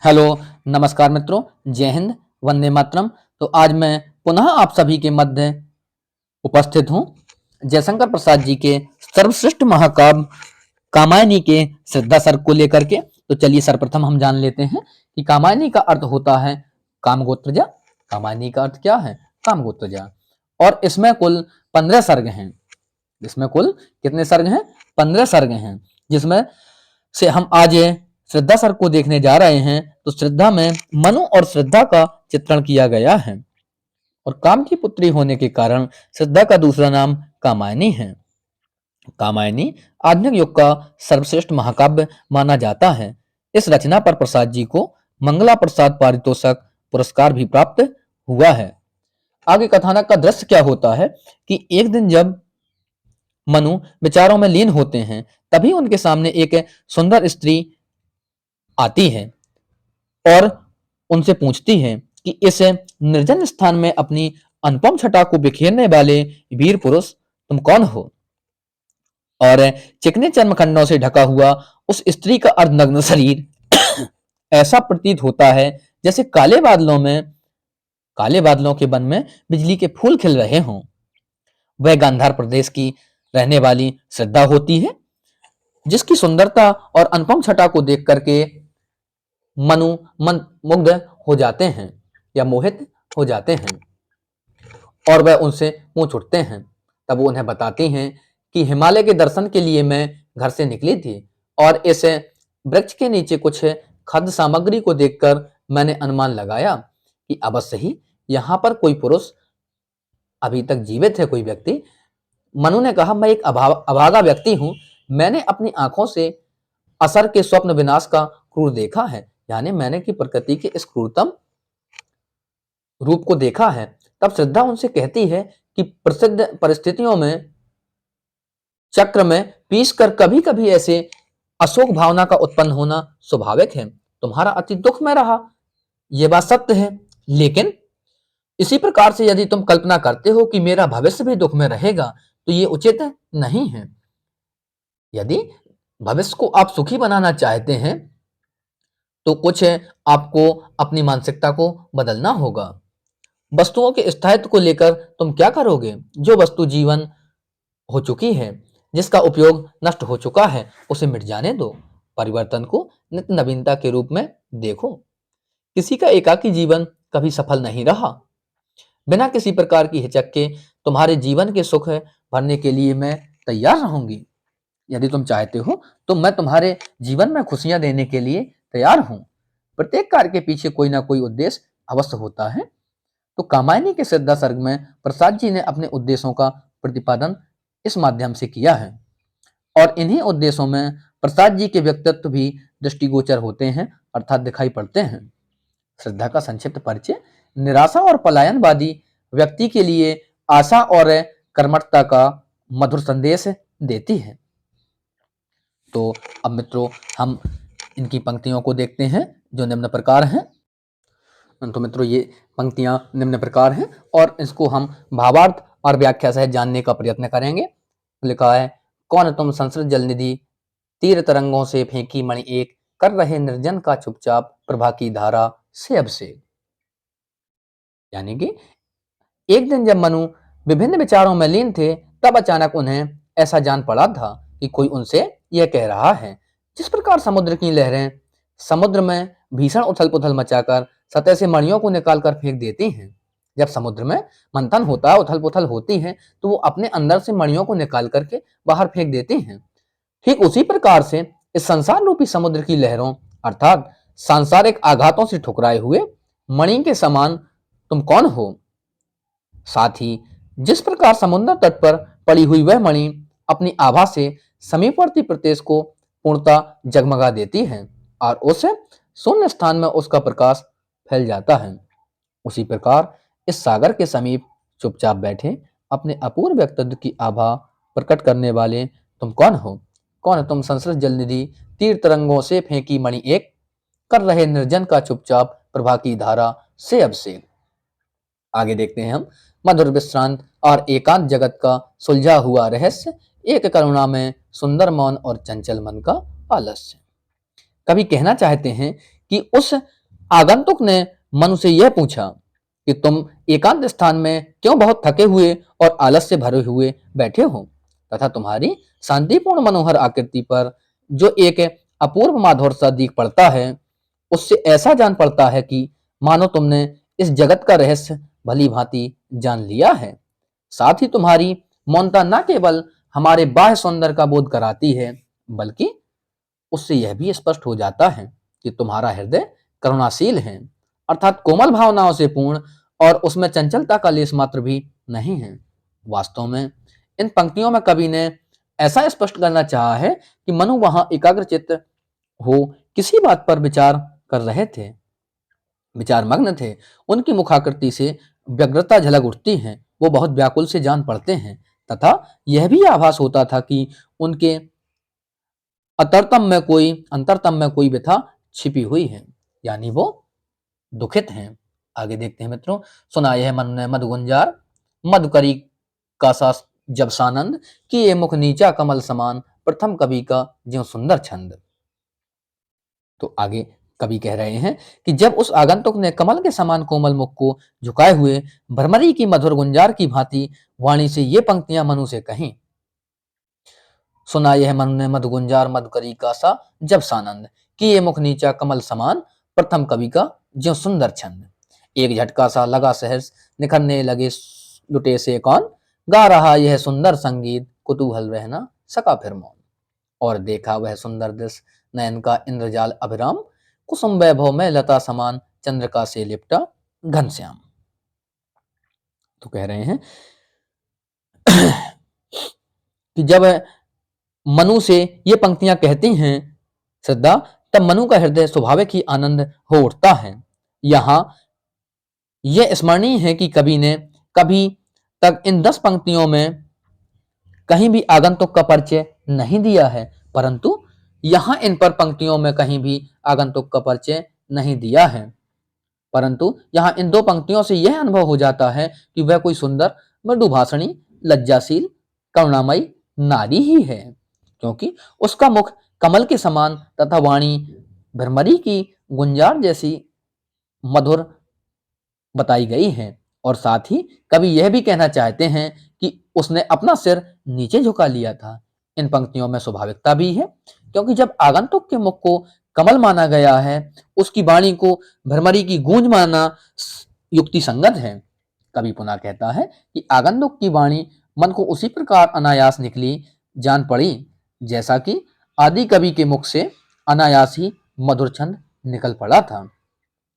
Hello, नमस्कार मित्रों, जय हिंद, वंदे मातरम। तो आज मैं पुनः आप सभी के मध्य उपस्थित हूँ जयशंकर प्रसाद जी के सर्वश्रेष्ठ महाकाव्य कामायनी के श्रद्धा सर्ग को लेकर के। तो चलिए सर्वप्रथम हम जान लेते हैं कि कामायनी का अर्थ होता है कामगोत्रजा। कामायनी का अर्थ क्या है? कामगोत्रजा। और इसमें कुल 15 सर्ग हैं। इसमें कुल कितने सर्ग हैं? 15 सर्ग हैं, जिसमें से हम आज श्रद्धा सर्ग को देखने जा रहे हैं। तो श्रद्धा में मनु और श्रद्धा का चित्रण किया गया है और काम की पुत्री होने के कारण श्रद्धा का दूसरा नाम कामायनी है। कामायनी आधुनिक युग का सर्वश्रेष्ठ महाकाव्य माना जाता है। इस रचना पर प्रसाद जी को मंगला प्रसाद पारितोषक पुरस्कार भी प्राप्त हुआ है। आगे कथानक का दृश्य क्या होता है कि एक दिन जब मनु विचारों में लीन होते हैं, तभी उनके सामने एक सुंदर स्त्री आती है और उनसे पूछती है कि इस निर्जन स्थान में अपनी अनुपम छटा को बिखेरने वाले वीर पुरुष तुम कौन हो? और चिकने चर्मखंडों से ढका हुआ उस स्त्री का अर्धनग्न शरीर ऐसा प्रतीत होता है जैसे काले बादलों के वन में बिजली के फूल खिल रहे हों। वह गांधार प्रदेश की रहने वाली श्रद्धा होती है, जिसकी सुंदरता और अनुपम छटा को देख करके मनु मन मुग्ध हो जाते हैं या मोहित हो जाते हैं और वह उनसे पूछ उठते हैं। तब वो उन्हें बताती हैं कि हिमालय के दर्शन के लिए मैं घर से निकली थी और इस वृक्ष के नीचे कुछ खाद्य सामग्री को देखकर मैंने अनुमान लगाया कि अवश्य ही यहाँ पर कोई पुरुष अभी तक जीवित है, कोई व्यक्ति। मनु ने कहा, मैं एक अभागा व्यक्ति हूँ। मैंने अपनी आंखों से असर के स्वप्न विनाश का क्रूर देखा है, यानी मैंने की प्रकृति के इस क्रूरतम रूप को देखा है। तब श्रद्धा उनसे कहती है कि प्रसिद्ध परिस्थितियों में चक्र में पीस कर कभी कभी ऐसे अशोक भावना का उत्पन्न होना स्वाभाविक है। तुम्हारा अति दुख में रहा, यह बात सत्य है, लेकिन इसी प्रकार से यदि तुम कल्पना करते हो कि मेरा भविष्य भी दुख में रहेगा, तो ये उचित नहीं है। यदि भविष्य को आप सुखी बनाना चाहते हैं तो कुछ आपको अपनी मानसिकता को बदलना होगा। वस्तुओं के स्थायित्व को लेकर तुम क्या करोगे? जो वस्तु जीवन हो चुकी है, जिसका उपयोग नष्ट हो चुका है, उसे मिट जाने दो। परिवर्तन को नित्य नवीनता के रूप में देखो। किसी का एकाकी जीवन कभी सफल नहीं रहा। बिना किसी प्रकार की हिचक के तुम्हारे जीवन के सुख भरने के लिए मैं तैयार रहूंगी। यदि तुम चाहते हो तो मैं तुम्हारे जीवन में खुशियां देने के लिए तैयार हूं। प्रत्येक कार्य के पीछे कोई ना कोई उद्देश्य अवश्य होता है। तो कामायनी के श्रद्धा सर्ग में प्रसाद जी ने अपने उद्देश्यों का प्रतिपादन इस माध्यम से किया है और इन्हीं उद्देश्यों में प्रसाद जी के व्यक्तित्व भी दृष्टिगोचर होते हैं, अर्थात दिखाई पड़ते हैं। श्रद्धा का संक्षिप्त परिचय निराशा और पलायनवादी व्यक्ति के लिए आशा और कर्मठता का मधुर संदेश देती है। तो अब मित्रों हम इनकी पंक्तियों को देखते हैं जो निम्न प्रकार हैं। तो मित्रों ये पंक्तियां निम्न प्रकार हैं और इसको हम भावार्थ और व्याख्या सहित जानने का प्रयत्न करेंगे। लिखा है, कौन तुम संस्कृत जलनिधि तीर तरंगों से फेंकी मणि एक, कर रहे निर्जन का चुपचाप प्रभा की धारा से अब से। यानी कि एक दिन जब मनु विभिन्न विचारों में लीन थे, तब अचानक उन्हें ऐसा जान पड़ा था कि कोई उनसे यह कह रहा है। जिस प्रकार समुद्र की लहरें समुद्र में भीषण उथल पुथल मचाकर सतह से मणियों को निकालकर फेंक देती हैं। जब समुद्र में मंथन होता है, उथल पुथल होती है, तो वो अपने अंदर से मणियों को निकाल करके बाहर फेंक देती हैं। ठीक उसी प्रकार से इस संसार रूपी समुद्र की लहरों अर्थात सांसारिक आघातों से ठुकराए हुए मणि के समान तुम कौन हो? साथ ही जिस प्रकार समुद्र तट पर पड़ी हुई वह मणि अपनी आभा से समीपवर्ती प्रदेश को पूर्णतः जगमगा देती है और उस शून्य स्थान में उसका प्रकाश फैल जाता है, उसी प्रकार इस सागर के समीप चुपचाप बैठे अपने अपूर्व व्यक्तित्व की आभा प्रकट करने वाले तुम कौन हो? कौन तुम संस्कृत जलनिधि तीर तरंगों से फेंकी मणि एक, कर रहे निर्जन का चुपचाप प्रभा की धारा से अब से। आगे देखते हैं हम, मधुर विश्रांत और एकांत जगत का सुलझा हुआ रहस्य, एक करुणा में सुंदर मौन और चंचल मन का आलस्य। कवि कहना चाहते हैं कि उस आगंतुक ने मनु से यह पूछा कि तुम एकांत स्थान में क्यों बहुत थके हुए और आलस से भरे हुए बैठे हो, तथा तुम्हारी शांतिपूर्ण मनोहर आकृति पर जो एक अपूर्व माधुर सा दिख पड़ता है, उससे ऐसा जान पड़ता है कि मानो तुमने इस जगत का रहस्य भली भांति जान लिया है। साथ ही तुम्हारी मौनता न केवल हमारे बाह्य सौंदर्य का बोध कराती है, बल्कि उससे यह भी स्पष्ट हो जाता है कि तुम्हारा हृदय करुणाशील है, अर्थात कोमल भावनाओं से पूर्ण, और उसमें चंचलता का लेश मात्र भी नहीं है। वास्तव में इन पंक्तियों में कवि ने ऐसा स्पष्ट करना चाहा है कि मनु वहां एकाग्रचित्त हो किसी बात पर विचार कर रहे थे, विचार मग्न थे। उनकी मुखाकृति से व्यग्रता झलक उठती है, वो बहुत व्याकुल से जान पड़ते हैं, तथा यह भी आभास होता था कि उनके अंतरतम में कोई व्यथा छिपी हुई है, यानी वो दुखित हैं। आगे देखते हैं मित्रों। सुनाए है मन ने मद गुंजार, मद करी का सा जब सानंद, कि ये मुख नीचा कमल समान, प्रथम कवि का ज्यों सुंदर छंद। तो आगे कवि कह रहे हैं कि जब उस आगंतुक ने कमल के समान कोमल मुख को झुकाए हुए भ्रमरी की मधुर गुंजार की भांति वाणी से ये पंक्तियां मनु से कहीं। सुना यह मन ने मद गुंजार मद करी का सा जब सानंद, कि ये मुख नीचा कमल समान, प्रथम कवि का ज्यों सुंदर छंद। एक झटका सा लगा सहर्ष, निखरने लगे लुटे से कौन, गा रहा यह सुंदर संगीत, कुतूहल रहना सका फिर मौन। और देखा वह सुंदर दृश्य नयन का इंद्रजाल अभिराम, कुसुम वैभव में लता समान, चंद्रिका से लिपटा घनश्याम। तो कह रहे हैं कि जब मनु से ये पंक्तियां कहती हैं श्रद्धा, तब मनु का हृदय स्वाभाविक ही आनंद हो उठता है। यहाँ यह स्मरणीय है कि कवि ने कभी तक इन 10 पंक्तियों में कहीं भी आगंतुक का परिचय नहीं दिया है, परंतु यहाँ इन पर पंक्तियों में कहीं भी आगंतुक का परिचय नहीं दिया है, परंतु यहाँ इन 2 पंक्तियों से यह अनुभव हो जाता है कि वह कोई सुंदर, मृदुभाषणी, लज्जाशील, करुणामयी नारी ही है, क्योंकि उसका मुख कमल के समान तथा वाणी भ्रमरी की गुंजार जैसी मधुर बताई गई है। और साथ ही कवि यह भी कहना चाहते हैं कि उसने अपना सिर नीचे झुका लिया था। इन पंक्तियों में स्वाभाविकता भी है, क्योंकि जब आगंतुक के मुख को कमल माना गया है, उसकी वाणी को भ्रमरी की गूंज माना युक्ति संगत है। कवि पुनः कहता है कि आगंतुक की वाणी मन को उसी प्रकार अनायास निकली जान पड़ी, जैसा कि आदि कवि के मुख से अनायास ही मधुर छंद निकल पड़ा था।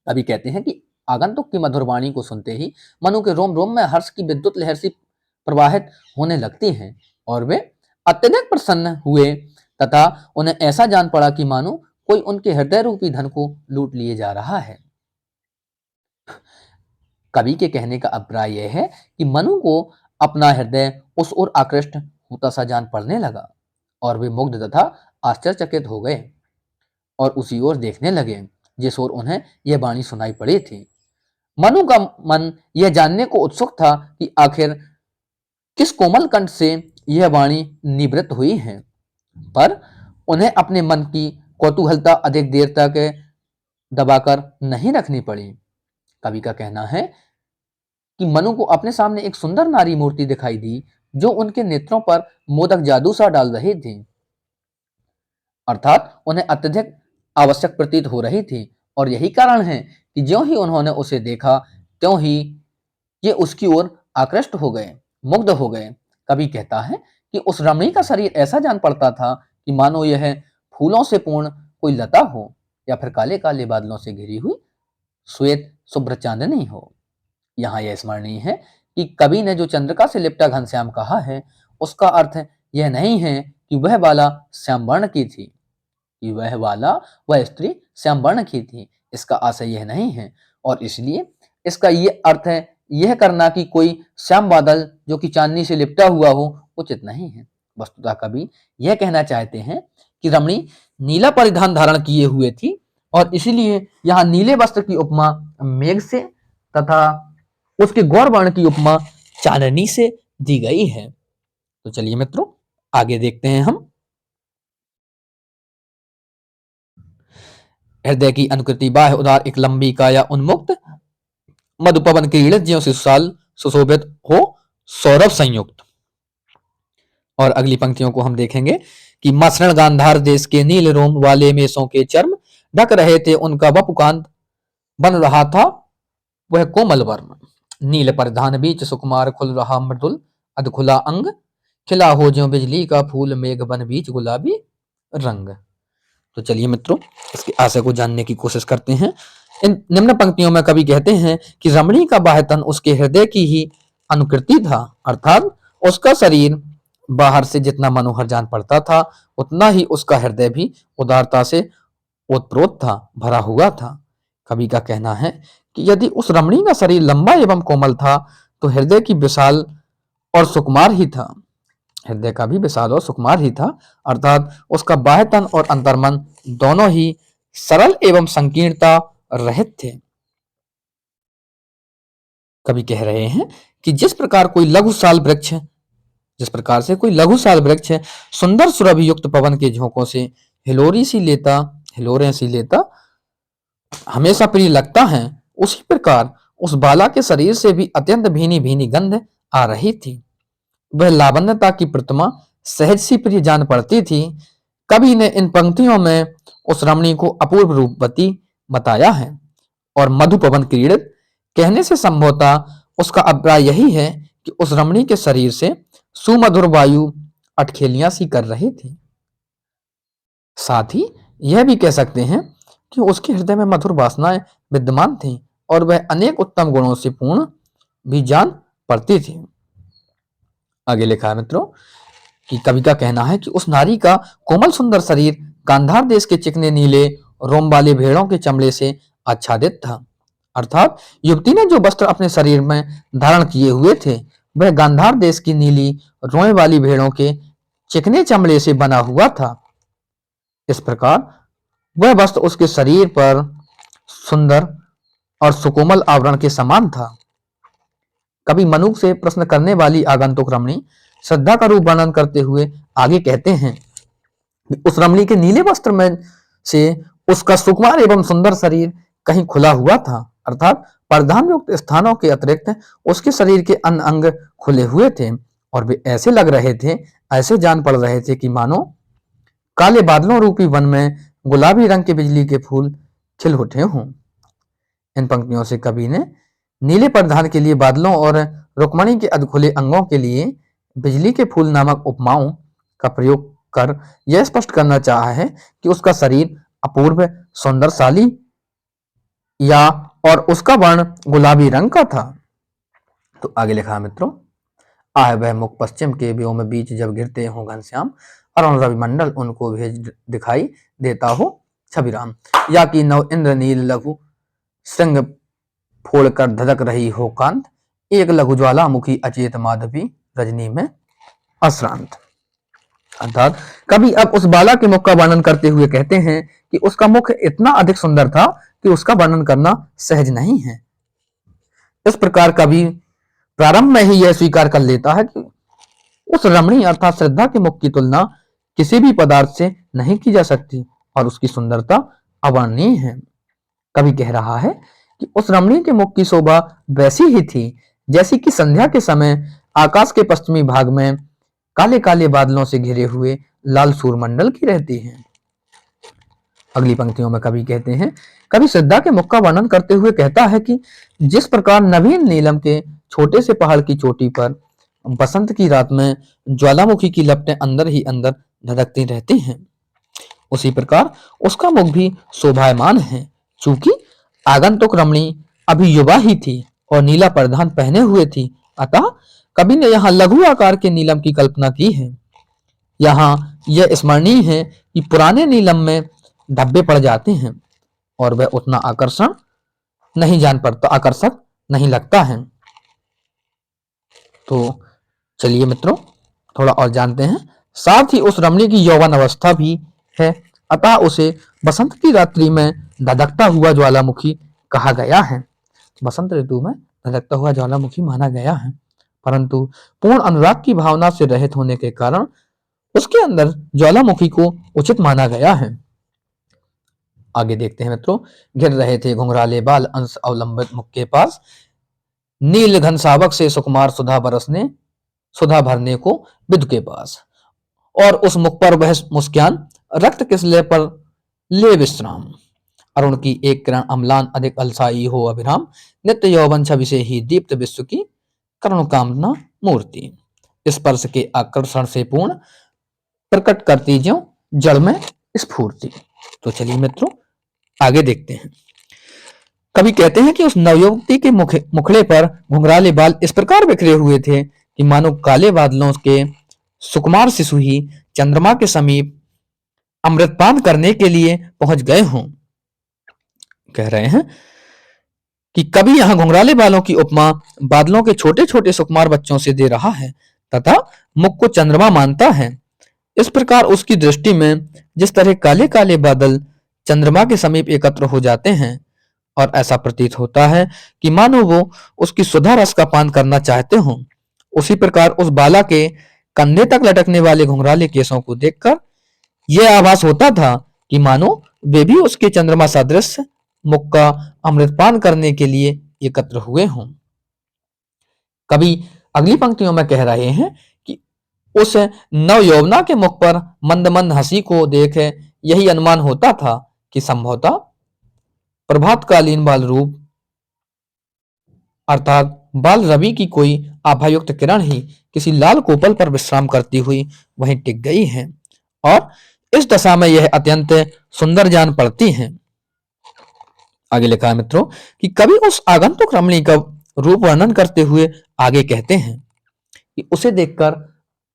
कवि कहते हैं कि आगंतुक की मधुर वाणी को सुनते ही मनु के रोम रोम में हर्ष की विद्युत लहर सी प्रवाहित होने लगती है, और वे अत्यधिक प्रसन्न हुए, तथा उन्हें ऐसा जान पड़ा कि मानो कोई उनके हृदय रूपी धन को लूट लिए जा रहा है। कवि के कहने का अभिप्राय यह है कि मनु को अपना हृदय उस ओर आकृष्ट होता सा जान पड़ने लगा, और वे मुग्ध तथा आश्चर्यचकित हो गए और उसी ओर देखने लगे जिस ओर उन्हें यह वाणी सुनाई पड़ी थी। मनु का मन यह जानने को उत्सुक था कि आखिर किस कोमल कंठ से यह वाणी निवृत्त हुई है, पर उन्हें अपने मन की कौतूहलता अधिक देर तक दबाकर नहीं रखनी पड़ी। कवि का कहना है कि मनु को अपने सामने एक सुंदर नारी मूर्ति दिखाई दी, जो उनके नेत्रों पर मोदक जादू सा डाल रही थी, अर्थात उन्हें अत्यधिक आवश्यक प्रतीत हो रही थी। और यही कारण है कि ज्यों ही उन्होंने उसे देखा, त्यों ही ये उसकी ओर आकृष्ट हो गए, मुग्ध हो गए। कवि कहता है कि उस रमणी का शरीर ऐसा जान पड़ता था कि मानो यह फूलों से पूर्ण कोई लता हो, या फिर काले काले बादलों से घिरी हुई श्वेत शुभ्र चांदनी हो। यहाँ यह स्मरणीय है कि कवि ने जो चंद्रिका से लिपटा घनश्याम कहा है, उसका अर्थ यह नहीं है कि वह बाला श्याम वर्ण की थी, कि वह स्त्री श्याम वर्ण की थी। इसका आशय यह नहीं है, और इसलिए इसका ये अर्थ है यह करना कि कोई श्याम बादल जो कि चांदनी से लिपटा हुआ हो उचित नहीं है। वस्तुतः कवि यह कहना चाहते हैं कि रमणी नीला परिधान धारण किए हुए थी, और इसीलिए यहाँ नीले वस्त्र की उपमा मेघ से तथा उसके गौर वर्ण की उपमा चांदनी से दी गई है। तो चलिए मित्रों आगे देखते हैं हम। हृदय की अनुकृति बाह्य उदार एक लंबी काया उन्मुक्त मधुपवन क्रीड़ित ज्यों सुशाल सुशोभित हो सौरभ संयुक्त। और अगली पंक्तियों को हम देखेंगे कि मसृण गांधार देश के नील रोम वाले मेषों के चर्म ढक रहे थे उनका वपुकांत बन रहा था वह कोमल वर्ण। नील परिधान बीच सुकुमार खुल रहा मृदुल अधखुला अंग खिला हो ज्यों बिजली का फूल मेघ बन बीच गुलाबी रंग। तो चलिए मित्रों इसके आशय को जानने की कोशिश करते हैं। इन निम्न पंक्तियों में कवि कहते हैं कि रमणी का बाह्य तन उसके हृदय की ही अनुकृति था, अर्थात उसका शरीर बाहर से जितना मनोहर जान पड़ता था उतना ही उसका हृदय भी उदारता से ओतप्रोत था, भरा हुआ था। कवि का कहना है कि यदि उस रमणी का शरीर लंबा एवं कोमल था तो हृदय की विशाल और सुकुमार ही था, हृदय का भी विशाल और सुकुमार ही था, अर्थात उसका बाह्य तन और अंतर्मन दोनों ही सरल एवं संकीर्णता रहित थे। कवि कह रहे हैं कि जिस प्रकार से कोई लघु साल वृक्ष सुंदर सुरभि युक्त पवन के झोंकों से हिलोरें सी लेता हमेशा प्रिय लगता है, उसी प्रकार उस बाला के शरीर से भी अत्यंत भीनी भीनी गंध आ रही थी। वह लावण्यता की प्रतिमा सहज सी प्रिय जान पड़ती थी। कवि ने इन पंक्तियों में उस रमणी को अपूर्व रूपवती बताया है और मधुपवन क्रीड़ित कहने से संभवतः उसका अभिप्राय यही है कि उस रमणी के शरीर से सुमधुर वायु अटखेलियां सी कर रही थी। साथ ही यह भी कह सकते हैं कि उसके हृदय में मधुर वासनाएं विद्यमान थीं और वह अनेक उत्तम गुणों से पूर्ण भी जान पड़ती थी। आगे लिखा है मित्रों कि कवि का कहना है कि उस नारी का कोमल सुंदर शरीर गांधार देश के चिकने नीले रोम वाले भेड़ों के चमड़े से आच्छादित था, अर्थात युवती ने जो वस्त्र अपने शरीर में धारण किए हुए थे वह गांधार देश की नीली रोए वाली भेड़ों के चिकने चमड़े से बना हुआ था। इस प्रकार वह वस्त्र उसके शरीर पर सुंदर और सुकोमल आवरण के समान था। कभी मनुख से प्रश्न करने वाली आगंतुक रमणी श्रद्धा का रूप वर्णन करते हुए आगे कहते हैं कि उस रमणी के नीले वस्त्र में से उसका सुकुमार एवं सुंदर शरीर कहीं खुला हुआ था, अर्थात प्रधान युक्त स्थानों के अतिरिक्त उसके शरीर के अन्य अंग खुले हुए थे और वे ऐसे लग रहे थे, ऐसे जान पड़ रहे थे कि मानो काले बादलों रूपी वन में गुलाबी रंग के बिजली के फूल खिल उठे हों। इन पंक्तियों से कवि ने नीले परिधान के लिए बादलों और रुक्मणी के अधखुले अंगों के लिए बिजली के फूल नामक उपमाओं का प्रयोग कर यह स्पष्ट करना चाहा है कि उसका शरीर अपूर्व सौंदर्यशाली या और उसका वर्ण गुलाबी रंग का था। तो आगे लिखा मित्रों, आए वह मुख पश्चिम के व्योम बीच जब गिरते हो घनश्याम अरुण रवि मंडल उनको भेज दिखाई देता हो छविराम, या कि नव इंद्र नील लघु श्रृंग फोड़कर धधक रही हो कांत, एक लघु ज्वालामुखी अचेत माधवी रजनी में अश्रांत। अर्थात कभी अब उस बाला के मुख का वर्णन करते हुए कहते हैं कि उसका मुख इतना अधिक सुंदर था कि उसका वर्णन करना सहज नहीं है। इस प्रकार कवि प्रारंभ में ही यह स्वीकार कर लेता है कि उस रमणी अर्थात श्रद्धा के मुख की तुलना किसी भी पदार्थ से नहीं की जा सकती और उसकी सुंदरता अवर्णनीय है। कवि कह रहा है कि उस रमणी के मुख की शोभा वैसी ही थी जैसी कि संध्या के समय आकाश के पश्चिमी भाग में काले काले बादलों से घिरे हुए लाल सूर्यमंडल की रहती है। अगली पंक्तियों में कवि कहते हैं, कवि श्रद्धा के मुख का वर्णन करते हुए कहता है कि जिस प्रकार नवीन नीलम के छोटे से पहाड़ की चोटी पर बसंत की रात में ज्वालामुखी की लपटें अंदर ही अंदर धधकती रहती हैं, उसी प्रकार उसका मुख भी शोभायमान है। चूंकि आगंतुक रमणी अभी युवा ही थी और नीला परिधान पहने हुए थी, अतः कवि ने यहाँ लघु आकार के नीलम की कल्पना की है। यहाँ यह स्मरणीय है कि पुराने नीलम में धब्बे पड़ जाते हैं और वह उतना आकर्षक नहीं लगता है। तो चलिए मित्रों थोड़ा और जानते हैं। साथ ही उस रमणी की यौवन अवस्था भी है, अतः उसे बसंत की रात्रि में धधकता हुआ ज्वालामुखी कहा गया है। बसंत ऋतु में धधकता हुआ ज्वालामुखी माना गया है, परंतु पूर्ण अनुराग की भावना से रहित होने के कारण उसके अंदर ज्वालामुखी को उचित माना गया है। आगे देखते हैं मित्रों, घिर रहे थे घुंघराले बाल अंश अवलंबित मुख के पास, नील घन सावक से सुकुमार सुधा बरसने, सुधा भरने को विदु के पास। और उस मुख पर वह मुस्कान, रक्त किसले पर ले विश्राम, अरुण की एक किरण अम्लान अधिक अलसाई हो अभिराम, नित्य यौवन छवि से ही दीप्त विश्व की करुण कामना मूर्ति, स्पर्श के आकर्षण से पूर्ण, प्रकट करती ज्यों जड़ में स्फूर्ति। तो चलिए मित्रों आगे देखते हैं। कवि कहते हैं कि उस नवयुवती के मुखड़े पर घुंघराले बाल इस प्रकार बिखरे हुए थे कि मानो काले बादलों के सुकुमार शिशु ही चंद्रमा के समीप अमृतपान करने के लिए पहुंच गए हों। कह रहे हैं कि कवि यहां घुंघराले बालों की उपमा बादलों के छोटे छोटे सुकुमार बच्चों से दे रहा है तथा मुख को चंद्रमा मानता है। इस प्रकार उसकी दृष्टि में जिस तरह काले काले बादल चंद्रमा के समीप एकत्र हो जाते हैं और ऐसा प्रतीत होता है कि मानो वो उसकी सुधा रस का पान करना चाहते हों, उसी प्रकार उस बाला के कंधे तक लटकने वाले घुंघराले केसों को देखकर यह आभास होता था कि मानो वे भी उसके चंद्रमा सदृश मुख का अमृतपान करने के लिए एकत्र हुए हों। कवि अगली पंक्तियों में कह रहे हैं कि उस नव यौवना के मुख पर मंद मंद हंसी को देख यही अनुमान होता था कि संभवतः प्रभातकालीन बाल रूप अर्थात बाल रवि की कोई आभायुक्त किरण ही किसी लाल कोपल पर विश्राम करती हुई वहीं टिक गई है और इस दशा में यह अत्यंत सुंदर जान पड़ती है। आगे लिखा है मित्रों कि कवि उस आगंतुक रमणी का रूप वर्णन करते हुए आगे कहते हैं कि उसे देखकर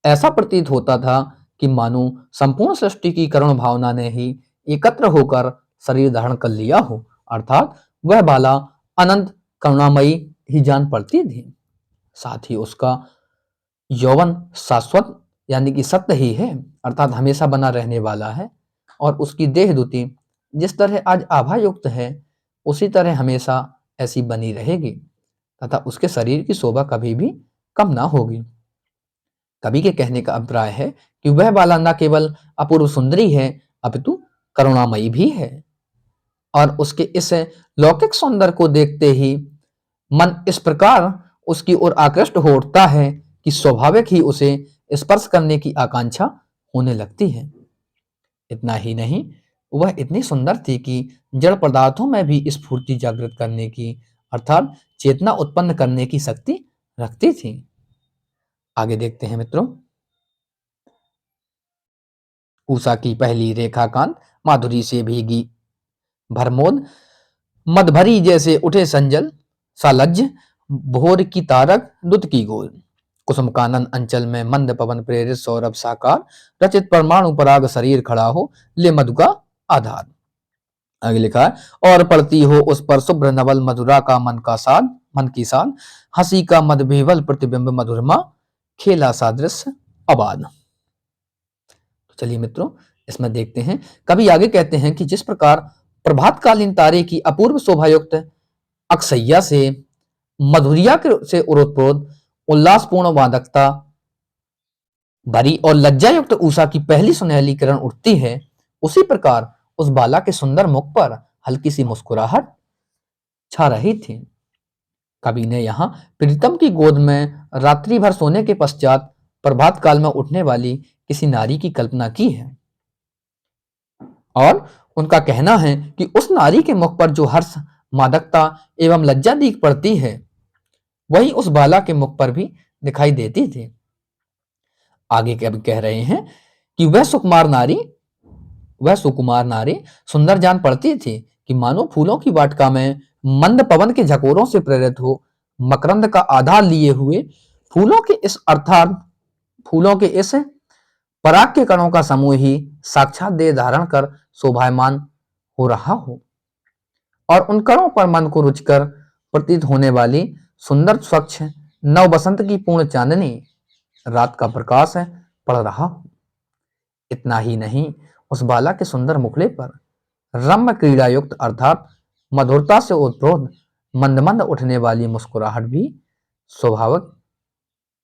ऐसा प्रतीत होता था कि मानो संपूर्ण सृष्टि की करुण भावना ने ही एकत्र होकर शरीर धारण कर लिया हो, अर्थात वह बाला अनंत करुणामयी ही जान पड़ती थी। साथ ही उसका यौवन शाश्वत यानी कि सत्य ही है, अर्थात हमेशा बना रहने वाला है और उसकी देह दुति जिस तरह आज आभा युक्त है उसी तरह हमेशा ऐसी बनी रहेगी तथा उसके शरीर की शोभा कभी भी कम ना होगी। कवि के कहने का अभिप्राय है कि वह बाला न केवल अपूर्व सुंदरी है अपितु करुणामयी भी है और उसके इस लौकिक सौंदर्य को देखते ही मन इस प्रकार उसकी ओर आकृष्ट हो उठता है कि स्वाभाविक ही उसे स्पर्श करने की आकांक्षा होने लगती है। इतना ही नहीं, वह इतनी सुंदर थी कि जड़ पदार्थों में भी स्फूर्ति जागृत करने की अर्थात चेतना उत्पन्न करने की शक्ति रखती थी। आगे देखते हैं मित्रों, उषा की पहली रेखाकांत माधुरी से भीगी भरमोद, मद भरी जैसे उठे संजल सालज्ज, भोर की तारक दुत की गोल, कुसुम कानन अंचल में मंद पवन प्रेरित सौरभ साकार, रचित परमाणु पराग शरीर खड़ा हो ले मधु का आधार। आगे लिखा है और पड़ती हो उस पर शुभ्र नवल मधुरा का मन की साध, हंसी का मद विह्वल प्रतिबिंब मधुरमा, खेला सादृश्य अबाध। तो चलिए मित्रों इसमें देखते हैं, कभी आगे कहते हैं कि जिस प्रकार प्रभातकालीन तारे की अपूर्व शोभायुक्त अक्षय्या से मधुरिया से ओतप्रोत उल्लासपूर्ण वादकता भरी और लज्जायुक्त उषा की पहली सुनहली किरण उठती है, उसी प्रकार उस बाला के सुंदर मुख पर हल्की सी मुस्कुराहट छा रही थी। कवि ने यहाँ प्रीतम की गोद में रात्रि भर सोने के पश्चात प्रभात काल में उठने वाली किसी नारी की कल्पना की है और उनका कहना है कि उस नारी के मुख पर जो हर्ष, मादकता एवं लज्जा दिख पड़ती है वही उस बाला के मुख पर भी दिखाई देती थी। आगे कह रहे हैं कि वह सुकुमार नारी सुंदर जान पड़ती थी कि मानो फूलों की वाटिका में मंद पवन के झकोरों से प्रेरित हो मकरंद का आधार लिए हुए फूलों के इस पराग के कणों का समूह ही साक्षात देह धारण कर शोभायमान हो रहा हो और उन कणों पर मन को रुचकर प्रतीत होने वाली सुंदर स्वच्छ नव बसंत की पूर्ण चांदनी रात का प्रकाश पड़ रहा हो। इतना ही नहीं, उस बाला के सुंदर मुखड़े पर रम्य क्रीड़ा युक्त अर्थात मधुरता से ओतप्रोत मंद मंद उठने वाली मुस्कुराहट भी स्वाभाविक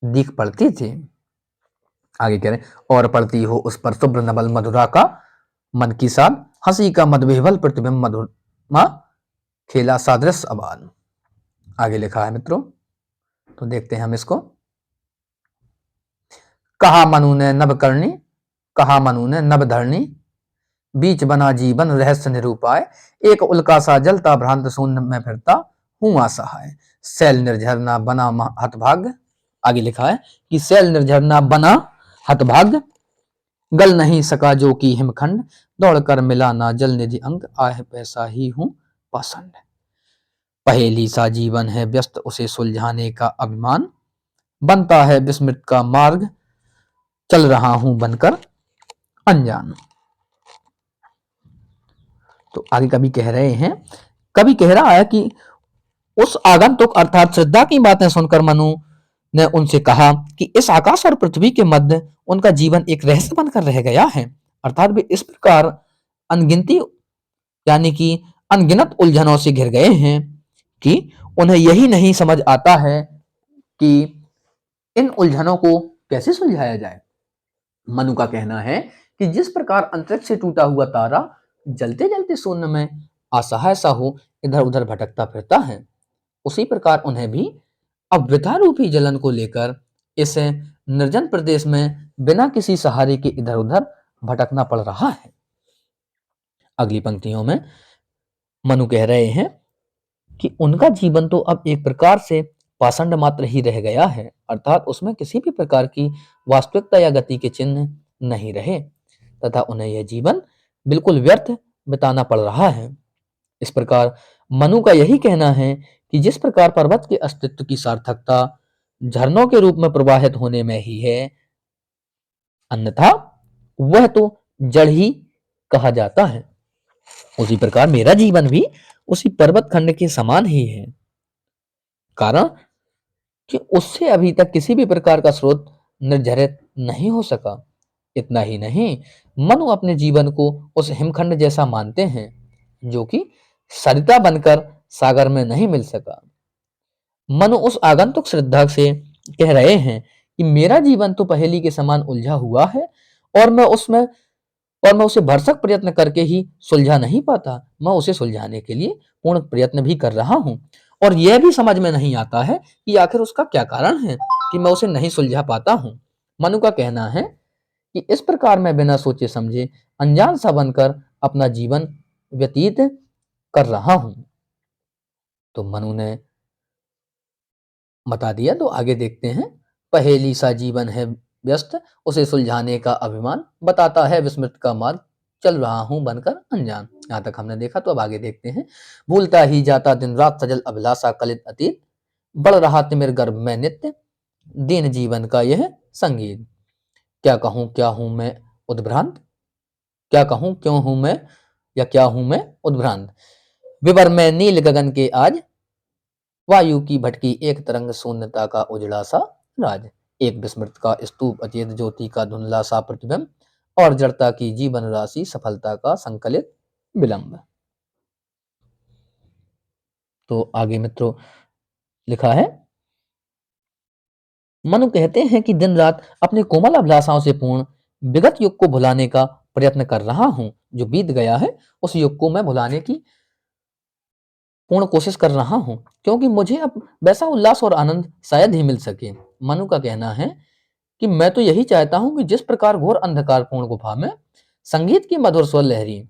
दिख पड़ती थी। आगे कह रहे और पड़ती हो उस पर शुभ्र नवल मधुरा का मन की साथ, हंसी का मदविह्वल प्रतिबिंब मधुरमा खेला सादृश अबान। आगे लिखा है मित्रों, तो देखते हैं हम इसको। कहा मनु ने नभ करनी, कहा मनु ने नभ धरनी, बीच बना जीवन रहस्य निरूपाय, एक उल्का सा जलता भ्रांत शून्य में फिरता हूँ असहाय। शैल निर्झरना बना हतभाग्य। आगे लिखा है कि शैल निर्झरना बना हतभाग्य, गल नहीं सका जो कि हिमखंड, दौड़कर मिला ना जल निधि अंग, आह पैसा ही हूं पाषंड। पहेली सा जीवन है व्यस्त उसे सुलझाने का अभिमान, बनता है विस्मृत का मार्ग, चल रहा हूं बनकर अनजान। तो आगे कवि कह रहे हैं, कवि कह रहा है कि उस आगंतुक अर्थात श्रद्धा की बातें सुनकर मनु ने उनसे कहा कि इस आकाश और पृथ्वी के मध्य उनका जीवन एक रहस्य बनकर रह गया है। अर्थात वे इस प्रकार अनगिनती यानी कि अनगिनत उलझनों से घिर गए हैं कि उन्हें यही नहीं समझ आता है कि इन उलझनों को कैसे सुलझाया जाए। मनु का कहना है कि जिस प्रकार अंतरिक्ष से टूटा हुआ तारा जलते जलते शून्य में असहाय सा हो इधर उधर भटकता फिरता है, उसी प्रकार उन्हें भी अब वृथा रूपी जलन को लेकर इस निर्जन प्रदेश में बिना किसी सहारे के इधर उधर भटकना पड़ रहा है। अगली पंक्तियों में मनु कह रहे हैं कि उनका जीवन तो अब एक प्रकार से पाषंड मात्र ही रह गया है, अर्थात उसमें किसी भी प्रकार की वास्तविकता या गति के चिन्ह नहीं रहे तथा उन्हें यह जीवन बिल्कुल व्यर्थ बिताना पड़ रहा है। इस प्रकार मनु का यही कहना है कि जिस प्रकार पर्वत के अस्तित्व की सार्थकता झरनों के रूप में प्रवाहित होने में ही है, अन्यथा वह तो जड़ ही कहा जाता है, उसी प्रकार मेरा जीवन भी उसी पर्वत खंड के समान ही है। कारण कि उससे अभी तक किसी भी प्रकार का स्रोत निर्झरित नहीं हो सका। इतना ही नहीं, मनु अपने जीवन को उस हिमखंड जैसा मानते हैं जो कि सरिता बनकर सागर में नहीं मिल सका। मनु उस आगंतुक श्रद्धा से कह रहे हैं कि मेरा जीवन तो पहेली के समान उलझा हुआ है और मैं उसे भरसक प्रयत्न करके ही सुलझा नहीं पाता। मैं उसे सुलझाने के लिए पूर्ण प्रयत्न भी कर रहा हूं और यह भी समझ में नहीं आता है कि आखिर उसका क्या कारण है कि मैं उसे नहीं सुलझा पाता हूं। मनु का कहना है कि इस प्रकार मैं बिना सोचे समझे अनजान सा बनकर अपना जीवन व्यतीत कर रहा हूं। तो मनु ने बता दिया, तो आगे देखते हैं। पहेली सा जीवन है व्यस्त उसे सुलझाने का अभिमान, बताता है विस्मृत का मार्ग, चल रहा हूं बनकर अनजान। यहां तक हमने देखा, तो अब आगे देखते हैं। भूलता ही जाता दिन रात सजल अभिलाषा कलित अतीत, बढ़ रहा तिमिर गर्भ में नित्य, दीन जीवन का यह संगीत। क्या कहूं क्या हूं मैं उद्भ्रांत, क्या कहूं क्यों हूं मैं या क्या हूं मैं उद्भ्रांत, विवर में नील गगन के आज, वायु की भटकी एक तरंग शून्यता का उजड़ा सा राज, एक विस्मृत का स्तूप अचेत ज्योति का धुंधला सा प्रतिबिंब, और जड़ता की जीवन राशि सफलता का संकलित विलंब। तो आगे मित्रों लिखा है, मनु कहते हैं कि दिन रात अपने कोमल अभिलाषाओं से पूर्ण विगत युग को भुलाने का प्रयत्न कर रहा हूं। जो बीत गया है उस युग को मैं भुलाने की पूर्ण कोशिश कर रहा हूं, क्योंकि मुझे अब वैसा उल्लास और आनंद शायद ही मिल सके। मनु का कहना है कि मैं तो यही चाहता हूं कि जिस प्रकार घोर अंधकारपूर्ण गुफा में संगीत की मधुर स्वर लहरी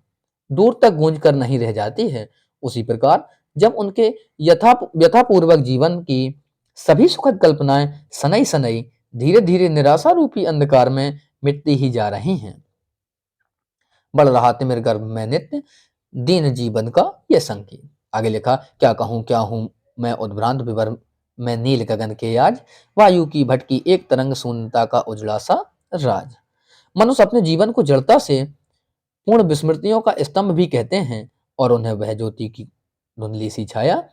दूर तक गूंज कर नहीं रह जाती है, उसी प्रकार जब उनके यथापूर्वक जीवन की सभी सुखद कल्पनाएं सनई सनई धीरे धीरे निराशा रूपी अंधकार में मिटती ही जा रही हैं, बढ़ रहा तिमिर गर्भ में नित्य दीन जीवन का यह संकेत। आगे लिखा, क्या कहूं क्या हूं मैं उद्भ्रांत, विवर में नील गगन के आज, वायु की भटकी एक तरंग शून्यता का उजड़ा सा राज। मनुष्य अपने जीवन को जड़ता से पूर्ण विस्मृतियों का स्तंभ भी कहते हैं और उन्हें वह ज्योति की धुंधली सी छाया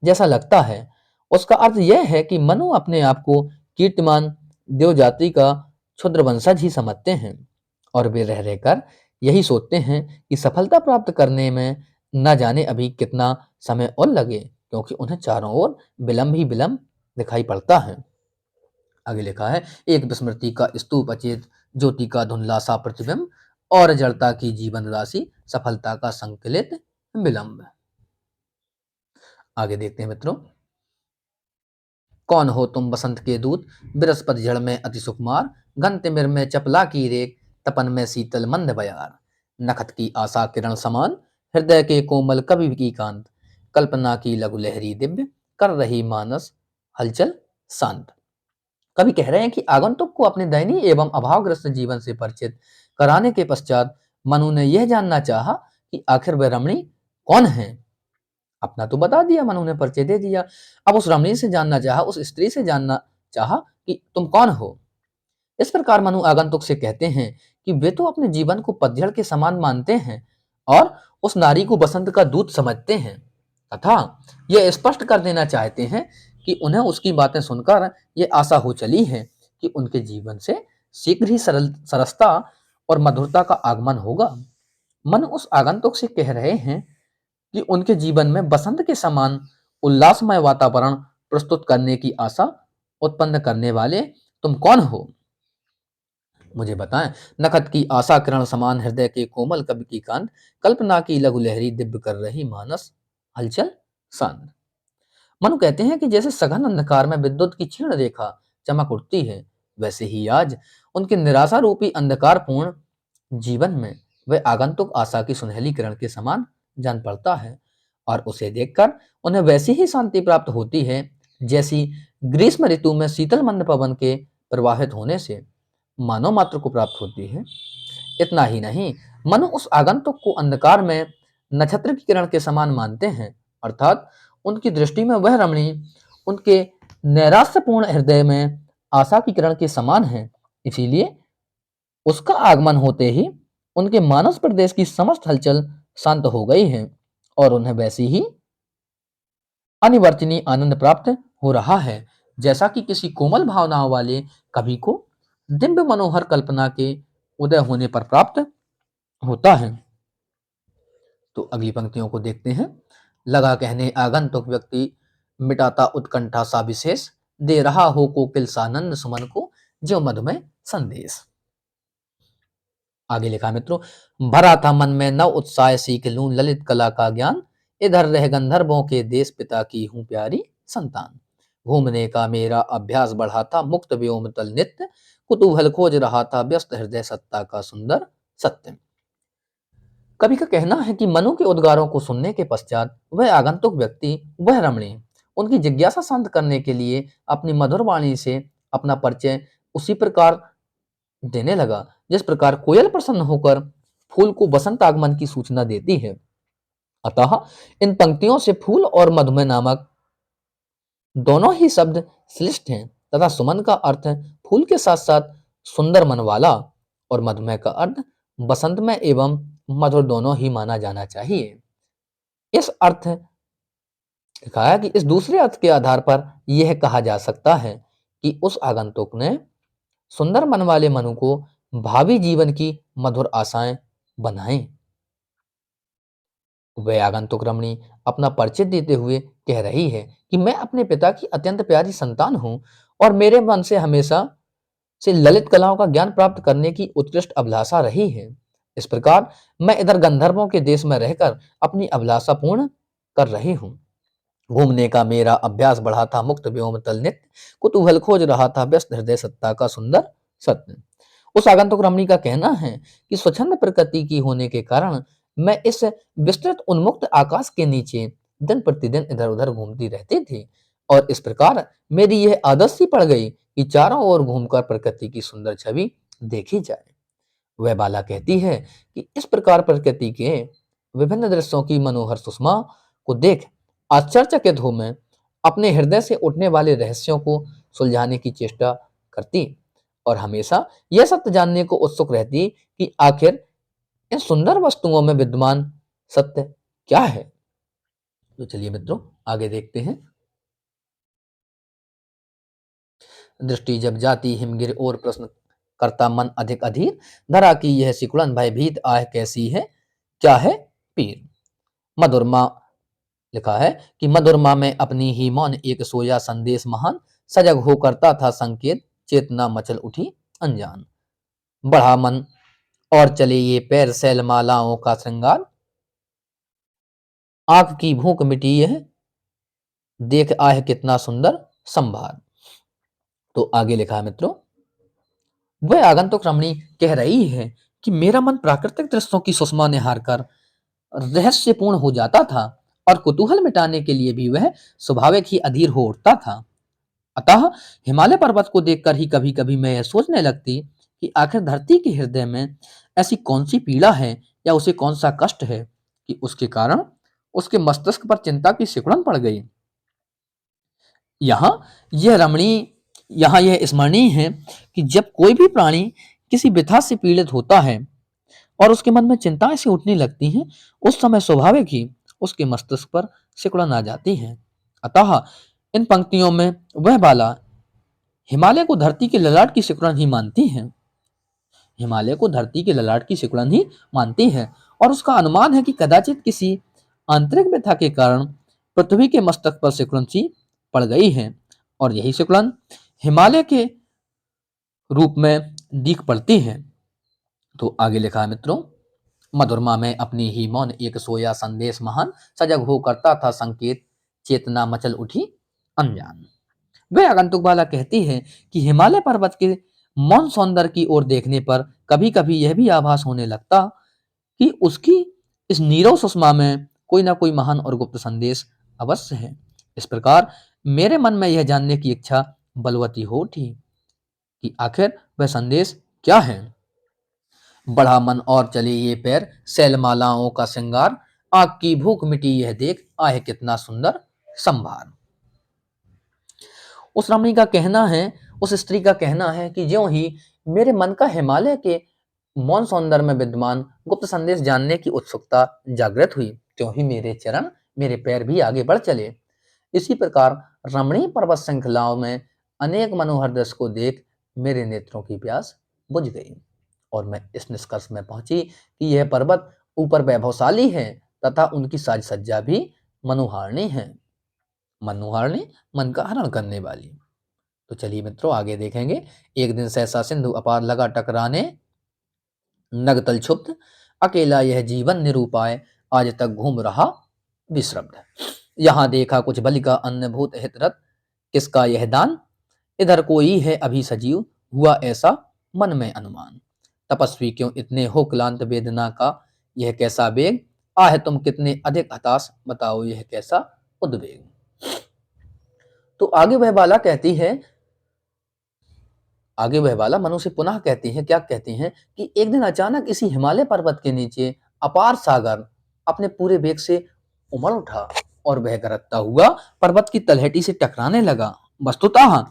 जैसा लगता है। उसका अर्थ यह है कि मनु अपने आप को कीर्तिमान देव जाति का क्षुद्र वंशज ही समझते हैं और वे रह रहकर यही सोचते हैं कि सफलता प्राप्त करने में न जाने अभी कितना समय और लगे, क्योंकि उन्हें चारों ओर विलंब ही विलंब दिखाई पड़ता है। आगे लिखा है, एक विस्मृति का स्तूप अचेत ज्योति का धुंधला सा प्रतिबिंब, और जड़ता की जीवन राशि, सफलता का संकलित विलंब। आगे देखते हैं मित्रों। कौन हो तुम बसंत के दूत, बृहस्पति जड़ में अति सुकुमार, घन तिमिर में चपला की रेख, तपन में शीतल मंद बयार, नखत की आशा किरण समान, हृदय के कोमल कवि की कांत, कल्पना की लघु लहरी दिव्य, कर रही मानस हलचल शांत। कवि कह रहे हैं कि आगंतुक को अपने दयनीय एवं अभावग्रस्त जीवन से परिचित कराने के पश्चात मनु ने यह जानना चाहा कि आखिर वह रमणी कौन है। अपना तो बता दिया, मनु ने परिचय दे दिया। अब उस रमणी से जानना चाहा, उस स्त्री से जानना चाहा कि तुम कौन हो। इस प्रकार मनु आगंतुक से कहते हैं कि वे तो अपने जीवन को पतझड़ के समान मानते हैं और उस नारी को बसंत का दूत समझते हैं, तथा यह स्पष्ट कर देना चाहते हैं कि उन्हें उसकी बातें सुनकर ये आशा हो चली है कि उनके जीवन से शीघ्र ही सरसता और मधुरता का आगमन होगा। मन उस आगंतुक से कह रहे हैं कि उनके जीवन में बसंत के समान उल्लासमय वातावरण प्रस्तुत करने की आशा उत्पन्न करने वाले तुम कौन हो, मुझे बताएं। नखत की आशा किरण समान, हृदय के कोमल कवि की कांत, कल्पना की लघु लहरी दिव्य कर रही मानस हलचल शांत। मनु कहते हैं कि जैसे सघन अंधकार में विद्युत की क्षीण रेखा चमक उठती है, वैसे ही आज उनके निराशा रूपी अंधकारपूर्ण जीवन में वह आगंतुक आशा की सुनहली किरण के समान जान पड़ता है और उसे देखकर उन्हें वैसी ही शांति प्राप्त होती है जैसी ग्रीष्म ऋतु में शीतल मंद पवन के प्रवाहित होने से मानव मात्र को प्राप्त होती है। इतना ही नहीं, मनु उस आगंतुक को अंधकार में नक्षत्र की किरण के समान मानते हैं, अर्थात उनकी दृष्टि में वह रमणी उनके नैराश्यपूर्ण हृदय में आशा की किरण के समान है। इसीलिए उसका आगमन होते ही उनके मानस प्रदेश की समस्त हलचल शांत हो गई है और उन्हें वैसी ही अनिवर्चनीय आनंद प्राप्त हो रहा है जैसा कि किसी कोमल भावनाओं वाले कवि को दिव्य मनोहर कल्पना के उदय होने पर प्राप्त होता है। तो अगली पंक्तियों को देखते हैं। लगा कहने आगंतुक व्यक्ति, मिटाता उत्कंठा सा विशेष, दे रहा हो कोकिल सानंद सुमन को, जो मधुमेह संदेश। आगे लिखा मित्रों। भरा था मन में नव उत्साह, सीख लूं ललित कला का ज्ञान, इधर रह गंधर्वों के देश, पिता की हूं प्यारी संतान। घूमने का मेरा अभ्यास बढ़ा था, मुक्त व्योम तल नित्य, कुतूहल खोज रहा था, व्यस्त हृदय सत्ता का सुंदर सत्य। कवि का कहना है कि मनु के उद्गारों को सुनने के पश्चात वह आगंतुक व्यक्ति, वह रमणी, उनकी जिज्ञासा शांत करने के लिए अपनी मधुर वाणी से अपना परिचय उसी प्रकार देने लगा जिस प्रकार कोयल प्रसन्न होकर फूल को बसंत आगमन की सूचना देती है। अतः इन पंक्तियों से फूल और मधुमेह नामक दोनों ही शब्द श्लिष्ट हैं तथा सुमन का अर्थ फूल के साथ साथ सुंदर मन वाला और मधुमेह का अर्थ बसंतमय एवं मधुर दोनों ही माना जाना चाहिए। इस अर्थ कहा कि इस दूसरे अर्थ के आधार पर यह कहा जा सकता है कि उस आगंतुक ने सुंदर मन वाले मनु को भावी जीवन की मधुर आशाएं बनाएं। वह आगंतुक रमणी अपना परिचय देते हुए कह रही है कि मैं अपने पिता की अत्यंत प्यारी संतान हूं और मेरे मन से हमेशा से ललित कलाओं का ज्ञान प्राप्त करने की उत्कृष्ट अभिलाषा रही है। इस प्रकार मैं इधर गंधर्वों के देश में रहकर अपनी अभिलाषा पूर्ण कर रही हूँ। घूमने का मेरा अभ्यास बढ़ा था, मुक्त व्योम तल नित्य, कुतूहल खोज रहा था, व्यस्त हृदय सत्ता का सुंदर सत्य। उस आगंतुक रमणी का कहना है कि स्वच्छंद प्रकृति की होने के कारण मैं इस विस्तृत उन्मुक्त आकाश के नीचे दिन प्रतिदिन इधर उधर घूमती रहती थी और इस प्रकार मेरी यह आदत सी पड़ गई कि चारों ओर घूमकर प्रकृति की सुंदर छवि देखी जाए। वह बाला कहती है कि इस प्रकार प्रकृति के विभिन्न दृश्यों की मनोहर सुषमा को देख आश्चर्यचकित हो मैं अपने हृदय से उठने वाले रहस्यों को सुलझाने की चेष्टा करती और हमेशा यह सत्य जानने को उत्सुक रहती कि आखिर इन सुंदर वस्तुओं में विद्यमान सत्य क्या है। तो चलिए मित्रों आगे देखते हैं। दृष्टि जब जाती हिमगिर और प्रश्न करता मन अधिक अधीर, धरा की यह सिकुड़न भयभीत आह कैसी है, क्या है पीर। मधुरमा लिखा है कि मधुरमा में अपनी ही मौन एक सोया संदेश महान, सजग हो करता था संकेत, चेतना मचल उठी अनजान। बढ़ा मन और चले ये पैर शैलमालाओं का श्रृंगार, आंख की भूख मिटी है, देख आह कितना सुंदर संभार। तो आगे लिखा है मित्रों, वह आगंतुक रमणी कह रही है कि मेरा मन प्राकृतिक दृश्यों की सुषमा निहार कर रहस्यपूर्ण हो जाता था और कुतूहल मिटाने के लिए भी वह स्वाभाविक ही अधीर हो उठता था। अतः हिमालय पर्वत को देखकर ही कभी कभी मैं यह सोचने लगती कि आखिर धरती के हृदय में ऐसी कौन सी पीड़ा है या उसे कौन सा कष्ट है कि उसके कारण उसके मस्तिष्क पर चिंता की सिकुड़न पड़ गई। यहाँ यह रमणी यहाँ यह स्मरणीय है कि जब कोई भी प्राणी किसी व्यथा से पीड़ित होता है और उसके मन में चिंताएं सी उठने लगती हैं, उस समय स्वाभाविक ही उसके मस्तिष्क पर सिकुड़न आ जाती है। अतः इन पंक्तियों में वह बाला हिमालय को धरती के ललाट की सिकुड़न ही मानती है। हिमालय को धरती के ललाट की सिकुड़न ही मानती है और उसका अनुमान है कि कदाचित किसी आंतरिक व्यथा के कारण पृथ्वी के मस्तक पर सिकुड़न सी पड़ गई है और यही सिकुड़न हिमालय के रूप में दिख पड़ती है। तो आगे लिखा है मित्रों, मधुरमा में अपनी ही मौन एक सोया संदेश महान, सजग हो करता था संकेत, चेतना मचल उठी अनजान। वे आगंतुक बाला कहती है कि हिमालय पर्वत के मौन सौंदर्य की ओर देखने पर कभी कभी यह भी आभास होने लगता कि उसकी इस नीरव सुषमा में कोई ना कोई महान और गुप्त संदेश अवश्य है। इस प्रकार मेरे मन में यह जानने की इच्छा बलवती हो उठी कि आखिर वह संदेश क्या है। बढ़ा मन और चले ये पैर शैलमालाओं का श्रृंगार, आग की भूख मिटी यह देख आह कितना सुंदर संभार। उस रमणी का कहना है, उस स्त्री का कहना है कि ज्यों ही मेरे मन का हिमालय के मौन सौंदर्य में विद्यमान गुप्त संदेश जानने की उत्सुकता जागृत हुई, त्यों ही मेरे चरण, मेरे पैर भी आगे बढ़ चले। इसी प्रकार रमणीय पर्वत श्रृंखलाओं में अनेक मनोहर दृश्य को देख मेरे नेत्रों की प्यास बुझ गई और मैं इस निष्कर्ष में पहुंची कि यह पर्वत ऊपर वैभवशाली है तथा उनकी साज सज्जा भी मनोहारिणी है। मनोहारिणी, मन का हरण करने वाली। तो चलिए मित्रों आगे देखेंगे। एक दिन सहसा सिंधु अपार लगा टकराने, नगतल क्षुब्ध अकेला यह जीवन निरूपाय, आज तक घूम रहा विश्रब्ध। यहाँ देखा कुछ बलि का अन्न भूत हितरत, किसका यह दान, इधर कोई है अभी सजीव, हुआ ऐसा मन में अनुमान। तपस्वी क्यों इतने हो क्लांत वेदना का, यह कैसा वेग, आह तुम कितने अधिक हताश, बताओ यह कैसा उद्वेग। तो आगे वह बाला मनु से पुनः कहती है, क्या कहती हैं कि एक दिन अचानक इसी हिमालय पर्वत के नीचे अपार सागर अपने पूरे वेग से उमड़ उठा और वह गरजता हुआ पर्वत की तलहटी से टकराने लगा। वस्तुतः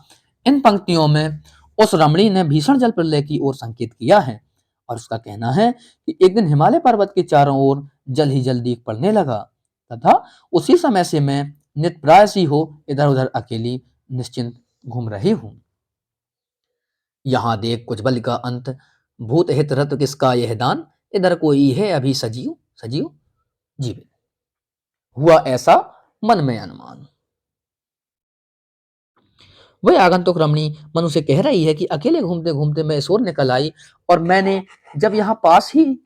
इन पंक्तियों में उस रमणी ने भीषण जल प्रलय की ओर संकेत किया है और उसका कहना है कि एक दिन हिमालय पर्वत के चारों ओर जल ही जल दिख पड़ने लगा तथा उसी समय से मैं नित प्रायसी हो इधर उधर अकेली निश्चिंत घूम रही हूं। यहाँ देख कुछ बल का अंत, भूत हित रत किसका यह दान, इधर कोई है अभी सजीव, सजीव जीवित, हुआ ऐसा मन में अनुमान। वह आगंतुक रमणी मनु से कह रही है कि अकेले घूमते घूमते मैं इस ओर निकल आई और मैंने जब यहाँ पास ही